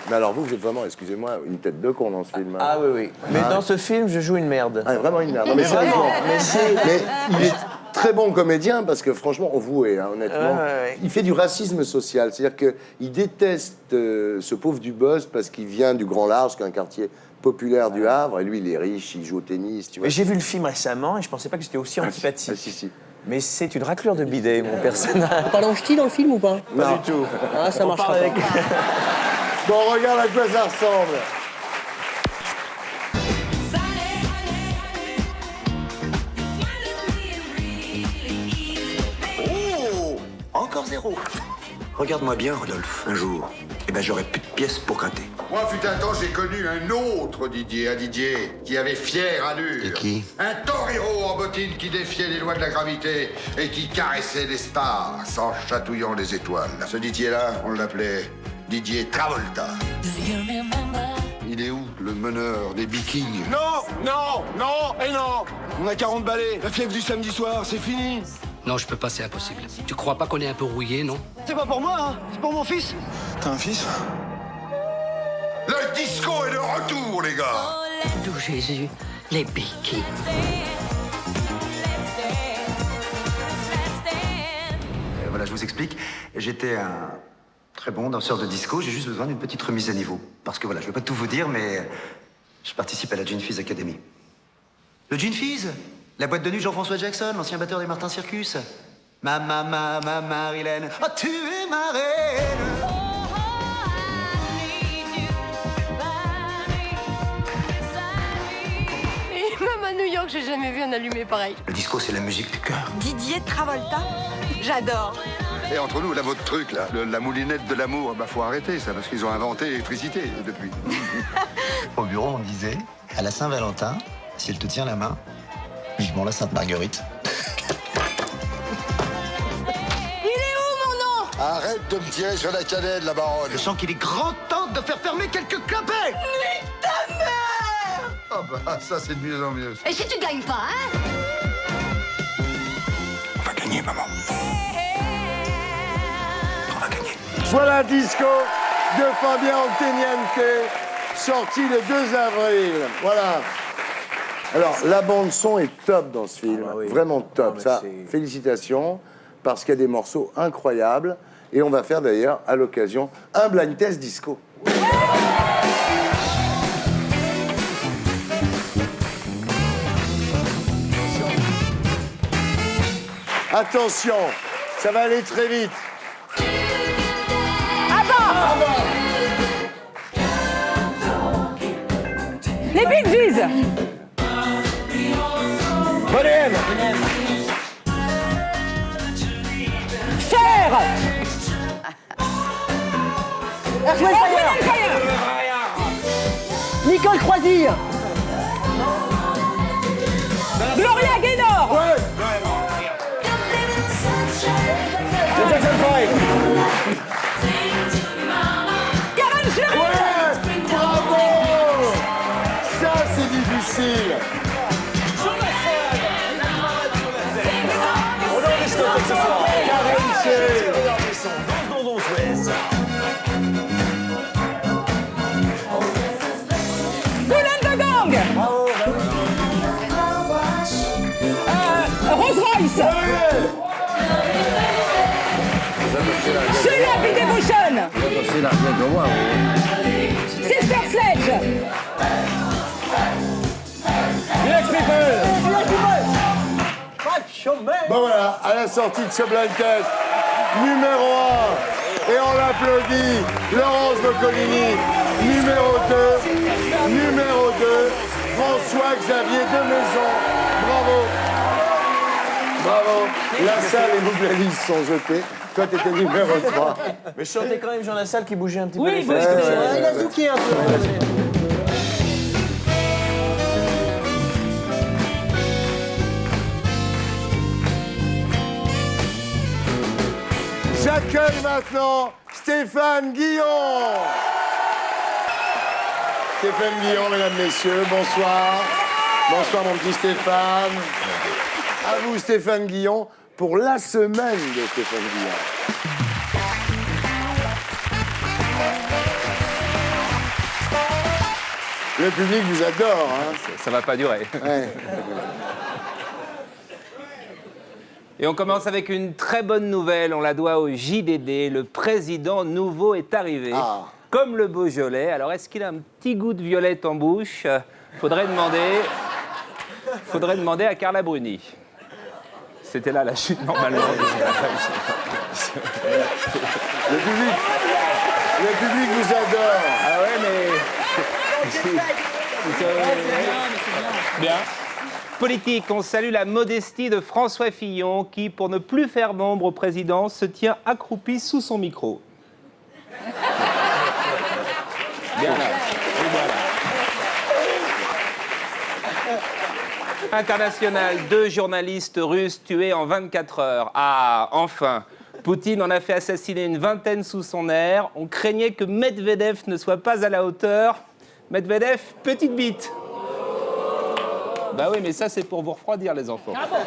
Mais alors vous êtes vraiment, excusez-moi, une tête de con dans ce film. hein. Ah oui. Mais dans ce film, je joue une merde. Ah, vraiment une merde. Non, mais sérieusement. Mais il est très bon comédien parce que franchement, avouez, hein, honnêtement, Ouais. il fait du racisme social. C'est-à-dire qu'il déteste ce pauvre Dubosc parce qu'il vient du Grand Large, qui est un quartier populaire du Havre, et lui, il est riche, il joue au tennis, tu vois. Mais j'ai vu le film récemment et je pensais pas que j'étais aussi antipathique. Ah, si. Mais c'est une raclure de bidet, mon personnage. On parle en ch'ti dans le film ou pas? Pas du tout. Ah, ça On marchera parle pas. avec- Bon, regarde à quoi ça ressemble. Oh, encore zéro. Regarde-moi bien, Rodolphe. Un jour, eh ben, j'aurai plus de pièces pour gratter. Moi, fut un temps, j'ai connu un autre Didier, un Didier qui avait fière allure. Et qui? Un torero en bottines qui défiait les lois de la gravité et qui caressait les stars en chatouillant les étoiles. Ce Didier-là, on l'appelait Didier Travolta. Il est où, le meneur des Vikings? Non, non, non et non. On a 40 balais. La fièvre du samedi soir, c'est fini. Non, je peux pas, c'est impossible. Tu crois pas qu'on est un peu rouillé, non? C'est pas pour moi, hein. C'est pour mon fils. T'as un fils? Le disco est de retour, les gars. D'où Jésus, les béquilles. Voilà, je vous explique. J'étais un très bon danseur de disco. J'ai juste besoin d'une petite remise à niveau. Parce que voilà, je vais pas tout vous dire, mais je participe à la Gin Fizz Academy. Le Gin Fizz? La boîte de nuit Jean-François Jackson, l'ancien batteur des Martin Circus. Ma Marilène. Oh, tu es ma reine. Et même à New York, j'ai jamais vu un allumé pareil. Le disco, c'est la musique du cœur. Didier Travolta, j'adore. Et entre nous, là, votre truc, là, la moulinette de l'amour, bah, faut arrêter ça, parce qu'ils ont inventé l'électricité depuis. Au bureau, on disait, à la Saint-Valentin, si elle te tient la main, vivement la Sainte-Marguerite. Il est où mon nom? Arrête de me tirer sur la cannelle, la baronne. Je sens qu'il est grand temps de faire fermer quelques clapets. Nique ta mère! Ah bah, ça, c'est de mieux en mieux. Et si tu gagnes pas, hein? On va gagner, maman. On va gagner. Voilà Disco de Fabien Otteniente, sorti le 2 avril. Voilà. Alors, la bande-son est top dans ce film. Ah bah oui. Vraiment top. mais Ça, c'est- félicitations, parce qu'il y a des morceaux incroyables. Et on va faire d'ailleurs, à l'occasion, un blind test disco. Attention, ça va aller très vite. Les Bee Gees. Bonhomme. Cher. Earth, Wind, Fire. Nicole Croisille. Gloria Gaynor. C'est Jackson 5. Karen Cheryl. Ouais, bravo. Ça, c'est difficile. On est en discothèque ce soir. Karen Cheryl. Kool and the Gang. Rose Royce. Sheila B. Devotion. Sister Sledge. Bon voilà, à la sortie de ce blind test, numéro 1, Et on l'applaudit. Laurence Boccolini, numéro 2. Numéro 2. François-Xavier de Maison. Bravo. Bravo. La salle et Mouglalis sont jetés. Toi, t'étais numéro 3. Mais je sentais quand même Jean Lassalle qui bougeait un petit peu Oui, les bah, fesses. Il a zouké un peu. J'accueille maintenant Stéphane Guillon. Stéphane Guillon, mesdames, messieurs, bonsoir. Bonsoir, mon petit Stéphane. À vous, Stéphane Guillon, pour la semaine de Stéphane Guillon. Le public vous adore, hein. Ça va pas durer. Ouais. Et on commence avec une très bonne nouvelle, on la doit au JDD. Le président nouveau est arrivé, comme le Beaujolais. Alors, est-ce qu'il a un petit goût de violette en bouche? Faudrait demander à Carla Bruni. C'était là la chute, normalement. Le public vous adore. Ah ouais, mais... Bien. Politique, on salue la modestie de François Fillon qui, pour ne plus faire d'ombre au président, se tient accroupi sous son micro. Bien là. Et voilà. International, 2 journalistes russes tués en 24 heures. Ah, enfin. Poutine en a fait assassiner une vingtaine sous son air. On craignait que Medvedev ne soit pas à la hauteur. Medvedev, petite bite. Bah oui, mais ça, c'est pour vous refroidir, les enfants. Ah bon.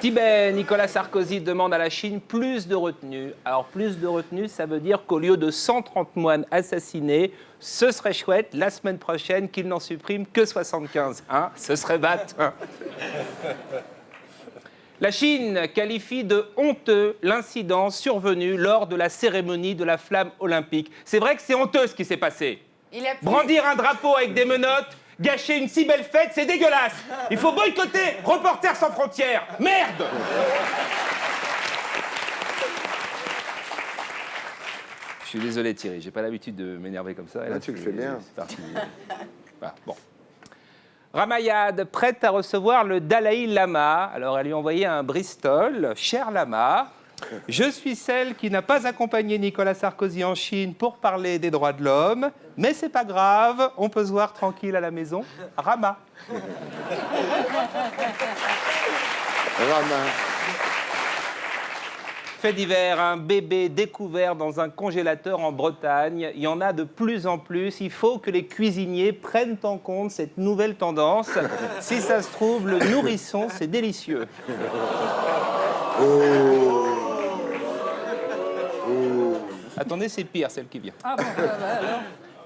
Tibet, Nicolas Sarkozy demande à la Chine plus de retenue. Alors, plus de retenue, ça veut dire qu'au lieu de 130 moines assassinés, ce serait chouette, la semaine prochaine, qu'il n'en supprime que 75. Hein, ce serait batte. Hein. La Chine qualifie de honteux l'incident survenu lors de la cérémonie de la flamme olympique. C'est vrai que c'est honteux ce qui s'est passé. Brandir un drapeau avec des menottes, gâcher une si belle fête, c'est dégueulasse. Il faut boycotter Reporters sans frontières. Merde. Je suis désolé Thierry, j'ai pas l'habitude de m'énerver comme ça. Et là, tu le fais bien. C'est parti. Ah, bon. Ramayad, prête à recevoir le Dalai Lama. Alors, elle lui a envoyé un Bristol. Cher Lama, je suis celle qui n'a pas accompagné Nicolas Sarkozy en Chine pour parler des droits de l'homme. Mais c'est pas grave, on peut se voir tranquille à la maison. Rama. Rama. Fait divers, un bébé découvert dans un congélateur en Bretagne. Il y en a de plus en plus. Il faut que les cuisiniers prennent en compte cette nouvelle tendance. Si ça se trouve, le nourrisson, c'est délicieux. Attendez, c'est pire, celle qui vient. Ah bon, alors.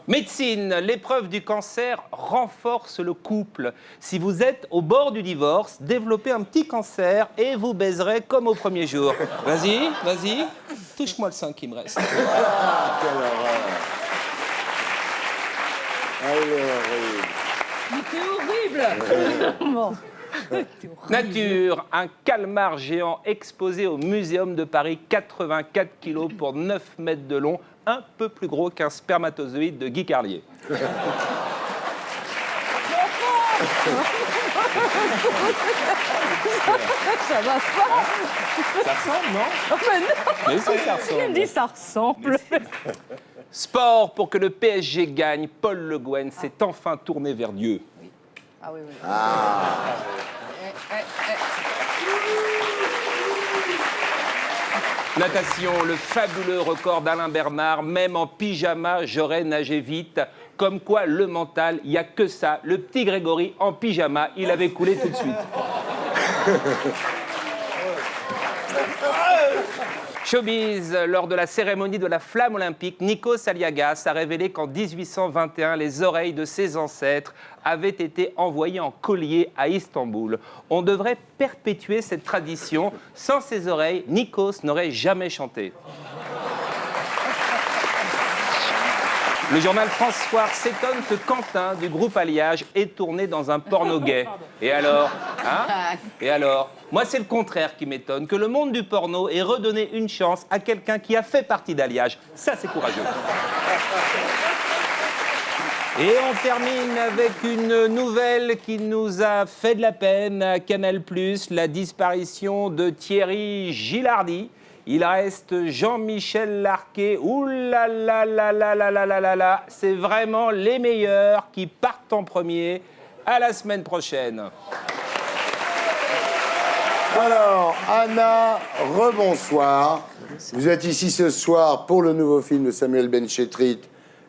Médecine, l'épreuve du cancer renforce le couple. Si vous êtes au bord du divorce, développez un petit cancer et vous baiserez comme au premier jour. Vas-y, vas-y, touche-moi le sein qui me reste. Quelle horreur. Mais t'es horrible. Bon. Nature, un calmar géant exposé au Muséum de Paris, 84 kilos pour 9 mètres de long, un peu plus gros qu'un spermatozoïde de Guy Carlier. Ça va pas. Ça ressemble, non? Oh, mais non. Mais ça ressemble. Il dit ça ressemble. Sport, pour que le PSG gagne, Paul Le Guen s'est enfin tourné vers Dieu. Ah oui, oui. Natation, le fabuleux record d'Alain Bernard, même en pyjama, j'aurais nagé vite. Comme quoi, le mental, il n'y a que ça. Le petit Grégory, en pyjama, il avait coulé tout de suite. Showbiz, lors de la cérémonie de la flamme olympique, Nikos Aliagas a révélé qu'en 1821, les oreilles de ses ancêtres avaient été envoyées en collier à Istanbul. On devrait perpétuer cette tradition. Sans ses oreilles, Nikos n'aurait jamais chanté. Le journal France Soir s'étonne que Quentin, du groupe Alliage, ait tourné dans un porno gay. Et alors hein? Et alors? Moi, c'est le contraire qui m'étonne, que le monde du porno ait redonné une chance à quelqu'un qui a fait partie d'Alliage. Ça, c'est courageux. Et on termine avec une nouvelle qui nous a fait de la peine à Canal+, la disparition de Thierry Gilardi. Il reste Jean-Michel Larquet. Ouh là là là là là là là là là. C'est vraiment les meilleurs qui partent en premier. À la semaine prochaine. Alors, Anna, rebonsoir. Vous êtes ici ce soir pour le nouveau film de Samuel Benchetrit,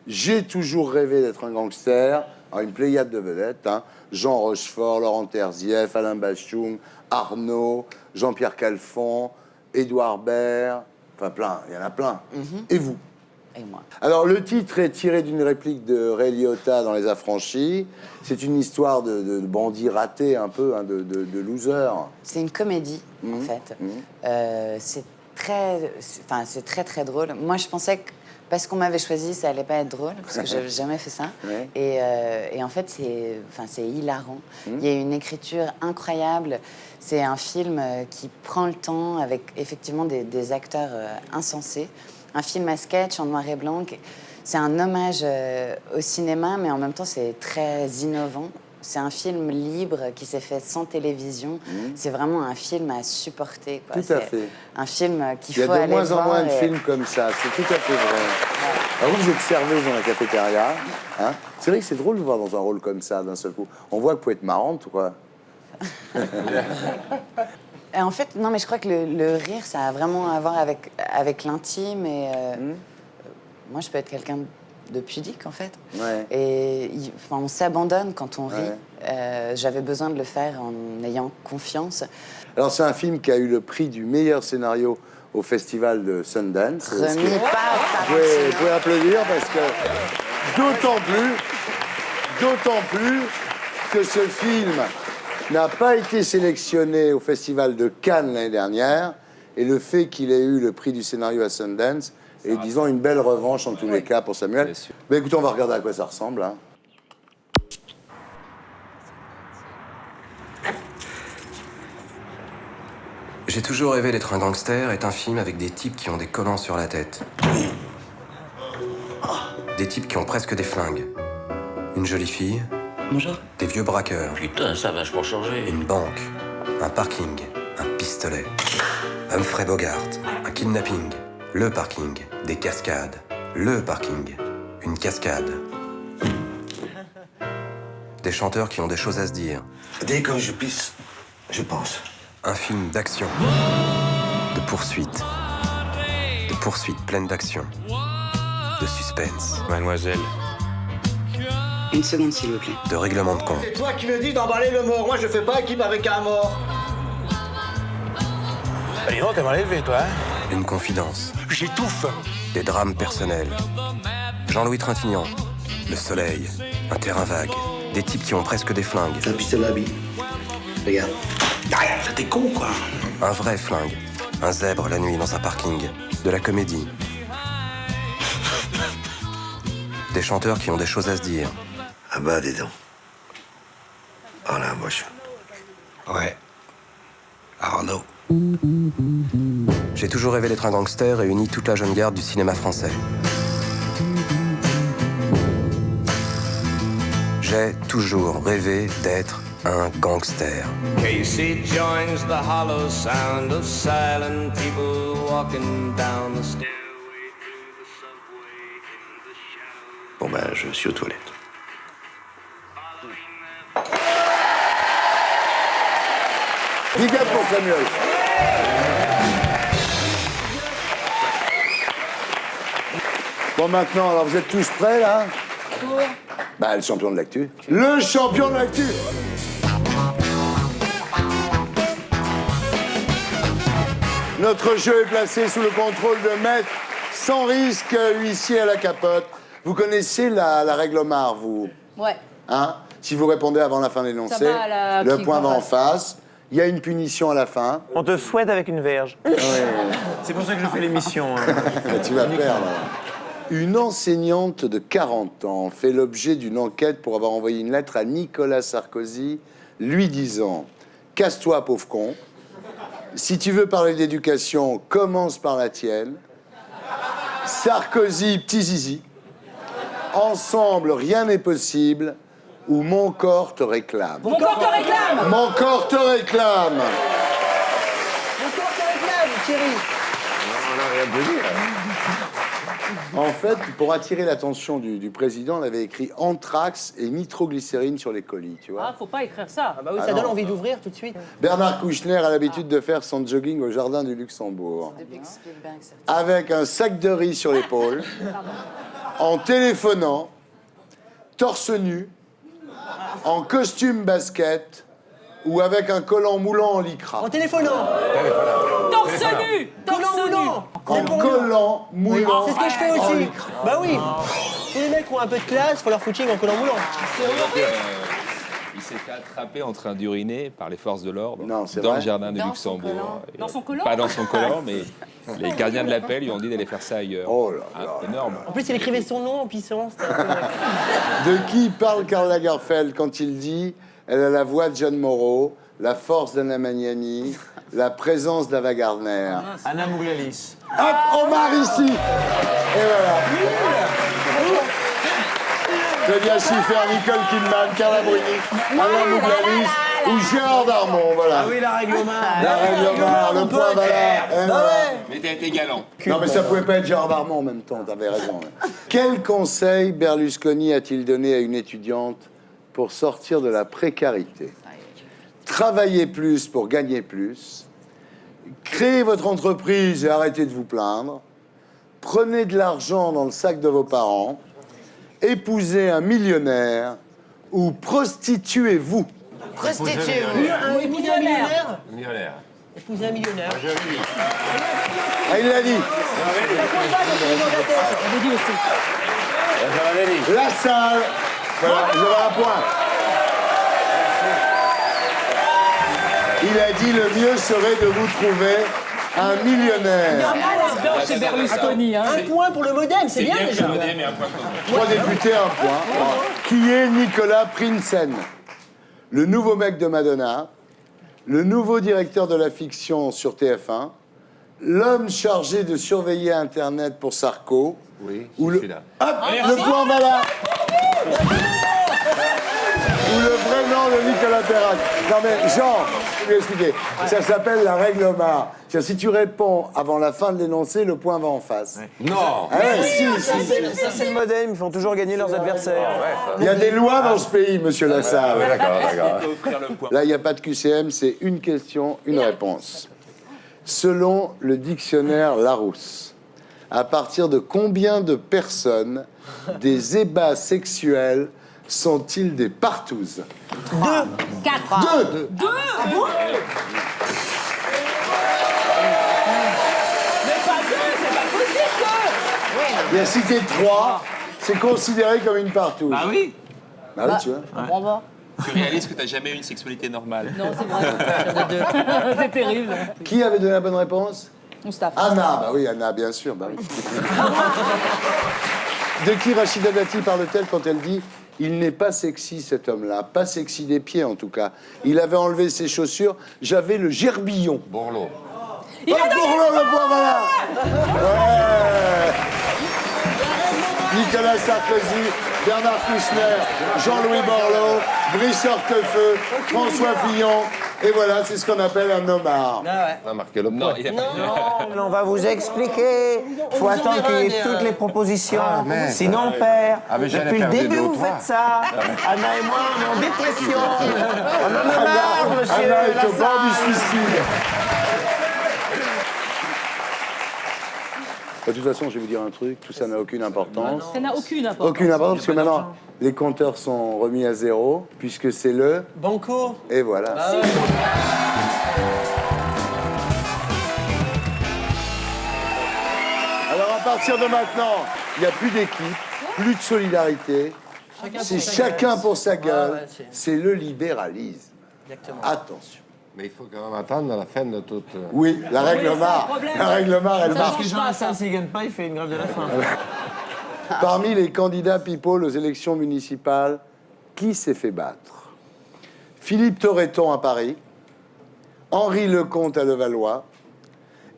J'ai toujours rêvé d'être un gangster. Alors, une pléiade de vedettes, hein. Jean Rochefort, Laurent Terzieff, Alain Bachung, Arnaud, Jean-Pierre Calfon, Édouard Baird, enfin plein, il y en a plein. Et vous? Et moi. Alors, le titre est tiré d'une réplique de Ray Liotta dans Les Affranchis. C'est une histoire de bandit raté, un peu, hein, de loser. C'est une comédie, en fait. C'est très, très drôle. Moi, je pensais que parce qu'on m'avait choisi, ça allait pas être drôle, parce que j'avais jamais fait ça. Ouais. Et en fait, c'est hilarant. Il y a une écriture incroyable. C'est un film qui prend le temps, avec effectivement des acteurs insensés. Un film à sketch en noir et blanc. C'est un hommage au cinéma, mais en même temps, c'est très innovant. C'est un film libre qui s'est fait sans télévision. C'est vraiment un film à supporter, quoi. Tout à fait. Un film qu'il faut aller Il y a de moins en moins de et... films comme ça, c'est tout à fait vrai. Alors vous êtes serveuse dans la cafétéria, hein. C'est vrai que c'est drôle de vous voir dans un rôle comme ça, d'un seul coup. On voit que vous pouvez être marrante, quoi. Et en fait, non, mais je crois que le rire, ça a vraiment à voir avec l'intime. Et moi, je peux être quelqu'un de pudique, en fait. Ouais. Et on s'abandonne quand on rit. J'avais besoin de le faire en ayant confiance. Alors, c'est un film qui a eu le prix du meilleur scénario au festival de Sundance. Remis par Vous pouvez applaudir parce que d'autant plus que ce film n'a pas été sélectionné au festival de Cannes l'année dernière, et le fait qu'il ait eu le prix du scénario à Sundance est, disons, une belle revanche en tous les cas pour Samuel. Mais écoutez, on va regarder à quoi ça ressemble. Hein. J'ai toujours rêvé d'être un gangster est un film avec des types qui ont des collants sur la tête. Des types qui ont presque des flingues. Une jolie fille. Bonjour. Des vieux braqueurs. Putain, ça a vachement changé. Une banque. Un parking. Un pistolet. Humphrey Bogart. Un kidnapping. Le parking. Des cascades. Le parking. Une cascade. Des chanteurs qui ont des choses à se dire. Dès que je pisse, je pense. Un film d'action. De poursuite. De poursuite pleine d'action. De suspense. Mademoiselle. Une seconde, s'il vous plaît. De règlement de compte. C'est toi qui me dis d'emballer le mort. Moi, je fais pas équipe avec un mort. Dis donc, t'es mal élevé, toi, hein? Une confidence. J'étouffe. Des drames personnels. Jean-Louis Trintignant. Le soleil. Un terrain vague. Des types qui ont presque des flingues. C'est un pistolet à billes. Regarde. Ah, t'es con, quoi. Un vrai flingue. Un zèbre la nuit dans un parking. De la comédie. Des chanteurs qui ont des choses à se dire. Ah bah, dis donc. Oh la moche. Ouais. Arnaud. J'ai toujours rêvé d'être un gangster et uni toute la jeune garde du cinéma français. J'ai toujours rêvé d'être un gangster. Casey joins the hollow sound of silent people walking down the stairway through the subway in the shadow. Bon ben, je suis aux toilettes. Big up pour Samuel. Bon, maintenant, alors vous êtes tous prêts, là? Bah, le champion de l'actu. Le champion de l'actu! Notre jeu est placé sous le contrôle de Maître Sans Risque, huissier à la capote. Vous connaissez la règle Omar, vous? Ouais. Hein? Si vous répondez avant la fin de l'énoncé, le point va en face. Il y a une punition à la fin. On te fouette avec une verge. Ouais. C'est pour ça que je fais l'émission. Hein. Tu vas perdre. Une enseignante de 40 ans fait l'objet d'une enquête pour avoir envoyé une lettre à Nicolas Sarkozy lui disant « Casse-toi, pauvre con. Si tu veux parler d'éducation, commence par la tienne. Sarkozy, petit zizi. Ensemble, rien n'est possible. Ou mon corps te réclame. » Mon corps te réclame. Mon corps te réclame. Mon corps te réclame, Thierry. On n'a rien de dire. En fait, pour attirer l'attention du président, on avait écrit anthrax et nitroglycérine sur les colis, tu vois. Ah, faut pas écrire ça. Ah bah oui, Ah ça donne non. envie d'ouvrir tout de suite. Bernard Kouchner a l'habitude de faire son jogging au jardin du Luxembourg. Depuis que Spielberg s'est Avec un sac de riz sur l'épaule, en téléphonant, torse nu, en costume basket ou avec un collant moulant en lycra. En téléphonant. Torse nu. Torse nu. En collant moulant. C'est ce que je fais en aussi. lycra. Bah oui. Tous les mecs qui ont un peu de classe, faut leur footing en collant moulant. Il s'est fait attraper en train d'uriner par les forces de l'ordre Non, c'est dans vrai. le jardin de Dans son Luxembourg. collant. Et Dans son collant. Pas dans son collant, mais les gardiens de la paix lui ont dit d'aller faire ça ailleurs. Oh là là. Énorme. En plus, il écrivait son nom en pissant. C'était un peu... De qui parle Karl Lagerfeld quand il dit « Elle a la voix de John Moreau, la force d'Anna Magnani, la présence d'Ava Gardner. » Anna Mouglalis. Hop, Omar ici. Et voilà. Claudia Schiffer, Nicole Kidman, Carla Bruni, Alain Mouglalis ou Gérard Darmon, voilà. Ah oui, la règle Omar. La règle Omar, le point valable. Et voilà. Mais t'as été galant. Non, mais ça pouvait pas être Gérard Darmon en même temps, t'avais raison. Quel conseil Berlusconi a-t-il donné à une étudiante pour sortir de la précarité? Travaillez plus pour gagner plus. Créez votre entreprise et arrêtez de vous plaindre. Prenez de l'argent dans le sac de vos parents. Épousez un millionnaire ou prostituez-vous. Prostituez-vous. Épouser un millionnaire. Millionnaire. Épouser un millionnaire. Ah, il l'a dit. On dit aussi. La salle. Voilà, vous avez un point. Il a dit le mieux serait de vous trouver un millionnaire. C'est Berlusconi, hein. Un point pour le modem, c'est bien déjà. Mais un point commun. 3 députés, un point. Qui est Nicolas Prinsen? Le nouveau mec de Madonna, le nouveau directeur de la fiction sur TF1, l'homme chargé de surveiller Internet pour Sarko. Oui, ou le... celui-là. Hop, le point voilà. Ou le vrai nom de Nicolas Perrac. Non mais Jean, je vais lui expliquer. Ça s'appelle la règle Omar. C'est-à-dire, si tu réponds avant la fin de l'énoncé, le point va en face. Non. Ah ouais, si. Ça, c'est le modem. Ils font toujours gagner leurs adversaires. Il y a des lois dans ce pays, monsieur Lassalle. Ouais, d'accord. Là, il n'y a pas de QCM, c'est une question, une réponse. Selon le dictionnaire Larousse, à partir de combien de personnes des ébats sexuels sont-ils des partouzes? 2. 4. 2. 2. Ah bon? Mais pas 2, c'est pas possible, 2. Il a cité 3, c'est considéré comme une partouze. Ah oui. Bah oui, tu vois. Tu réalises que t'as jamais eu une sexualité normale. Non, c'est vrai. C'est terrible. Qui avait donné la bonne réponse? Mustapha. Anna, bah oui, Anna, bien sûr, bah oui. De qui Rachida Dati parle-t-elle quand elle dit « Il n'est pas sexy, cet homme-là, pas sexy des pieds, en tout cas. Il avait enlevé ses chaussures, j'avais le gerbillon. » Borloo. Il a donné Borloo, le point, voilà. Ouais. Nicolas Sarkozy, Bernard Kouchner, Jean-Louis Borloo, Brice Hortefeux, François Fillon. Et voilà, c'est ce qu'on appelle un homard. On a marqué le point. On va vous expliquer. Il faut attendre qu'il y ait toutes les propositions. Sinon, on perd. Ah, mais j'en ai Depuis le perdu début, 2 ou vous 3. faites ça. Anna et moi, on est en dépression. On en a marre, monsieur Anna est au bord du Lassalle. suicide. De toute façon, je vais vous dire un truc, tout ça n'a aucune importance. Ça n'a aucune importance. Aucune importance, parce que maintenant, les compteurs sont remis à 0, puisque c'est le... Banco. Et voilà. Alors, à partir de maintenant, il n'y a plus d'équipe, plus de solidarité. C'est chacun pour sa gueule. C'est le libéralisme. Exactement. Attention. Mais il faut quand même attendre la fin de toute... Oui, la règle Omar. La règle Omar, elle Parce marche. que Jean Lassalle, s'il ne gagne pas, il fait une grève de la faim. Parmi les candidats people aux élections municipales, qui s'est fait battre? Philippe Torreton à Paris, Henri Lecomte à Levallois,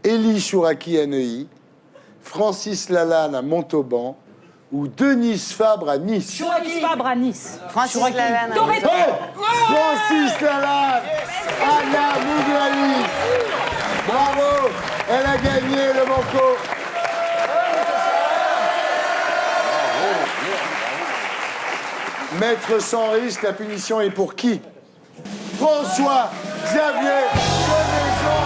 Élie Chouraki à Neuilly, Francis Lalanne à Montauban ou Denise Fabre à Nice. Denise Fabre à Nice. Francis Lalanne. Torreton. Francis Lalanne, Anna Mouglalis. Bravo, elle a gagné le banco. Maître sans risque, la punition est pour qui? François Xavier de Maison.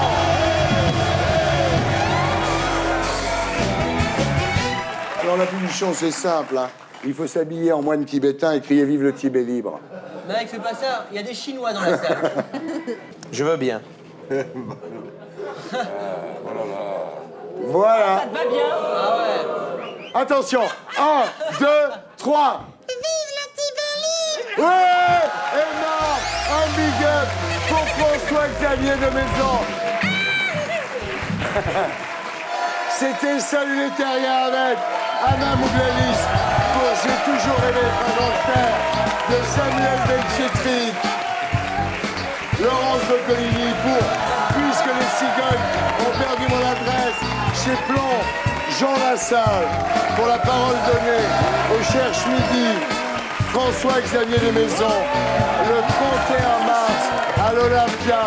Alors la punition, c'est simple. Hein. Il faut s'habiller en moine tibétain et crier « Vive le Tibet libre ». Mec, fais pas ça. Il y a des Chinois dans la salle. Je veux bien. Voilà. Ça te va bien? Ah ouais. Attention. 1, 2, 3. Vive le Tibet libre! Ouais! Énorme! Un big up pour François-Xavier de Maison. C'était Salut les terriens avec Anna Mouglalis pour J'ai toujours rêvé d'être un gangster de Samuel Benchetrit. Laurence Boccolini pour Puisque les cigognes ont perdu mon adresse chez Plomb. Jean Lassalle pour La parole donnée au Cherche Midi. François-Xavier de Maison, le 31 mars à l'Olympia.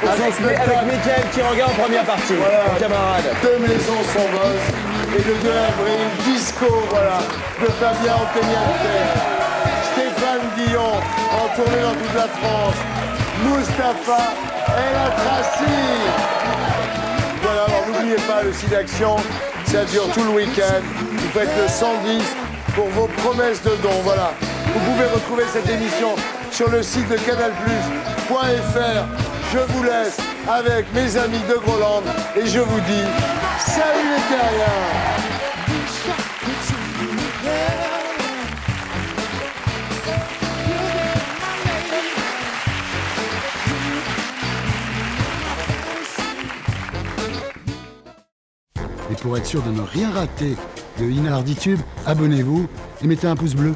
Avec Mickaël qui regarde en première partie, voilà. Camarade. 2 maisons s'envolent. Et le 2 avril, disco, voilà, de Fabien Antoniente. Stéphane Guillon, en tournée dans toute la France. Mustapha El Atrassi. Voilà, alors n'oubliez pas le site d'action, ça dure tout le week-end. Vous faites le 110 pour vos promesses de dons, voilà. Vous pouvez retrouver cette émission sur le site de canalplus.fr. Je vous laisse avec mes amis de Groland et je vous dis salut les terriens! Et pour être sûr de ne rien rater de Inarditube, abonnez-vous et mettez un pouce bleu.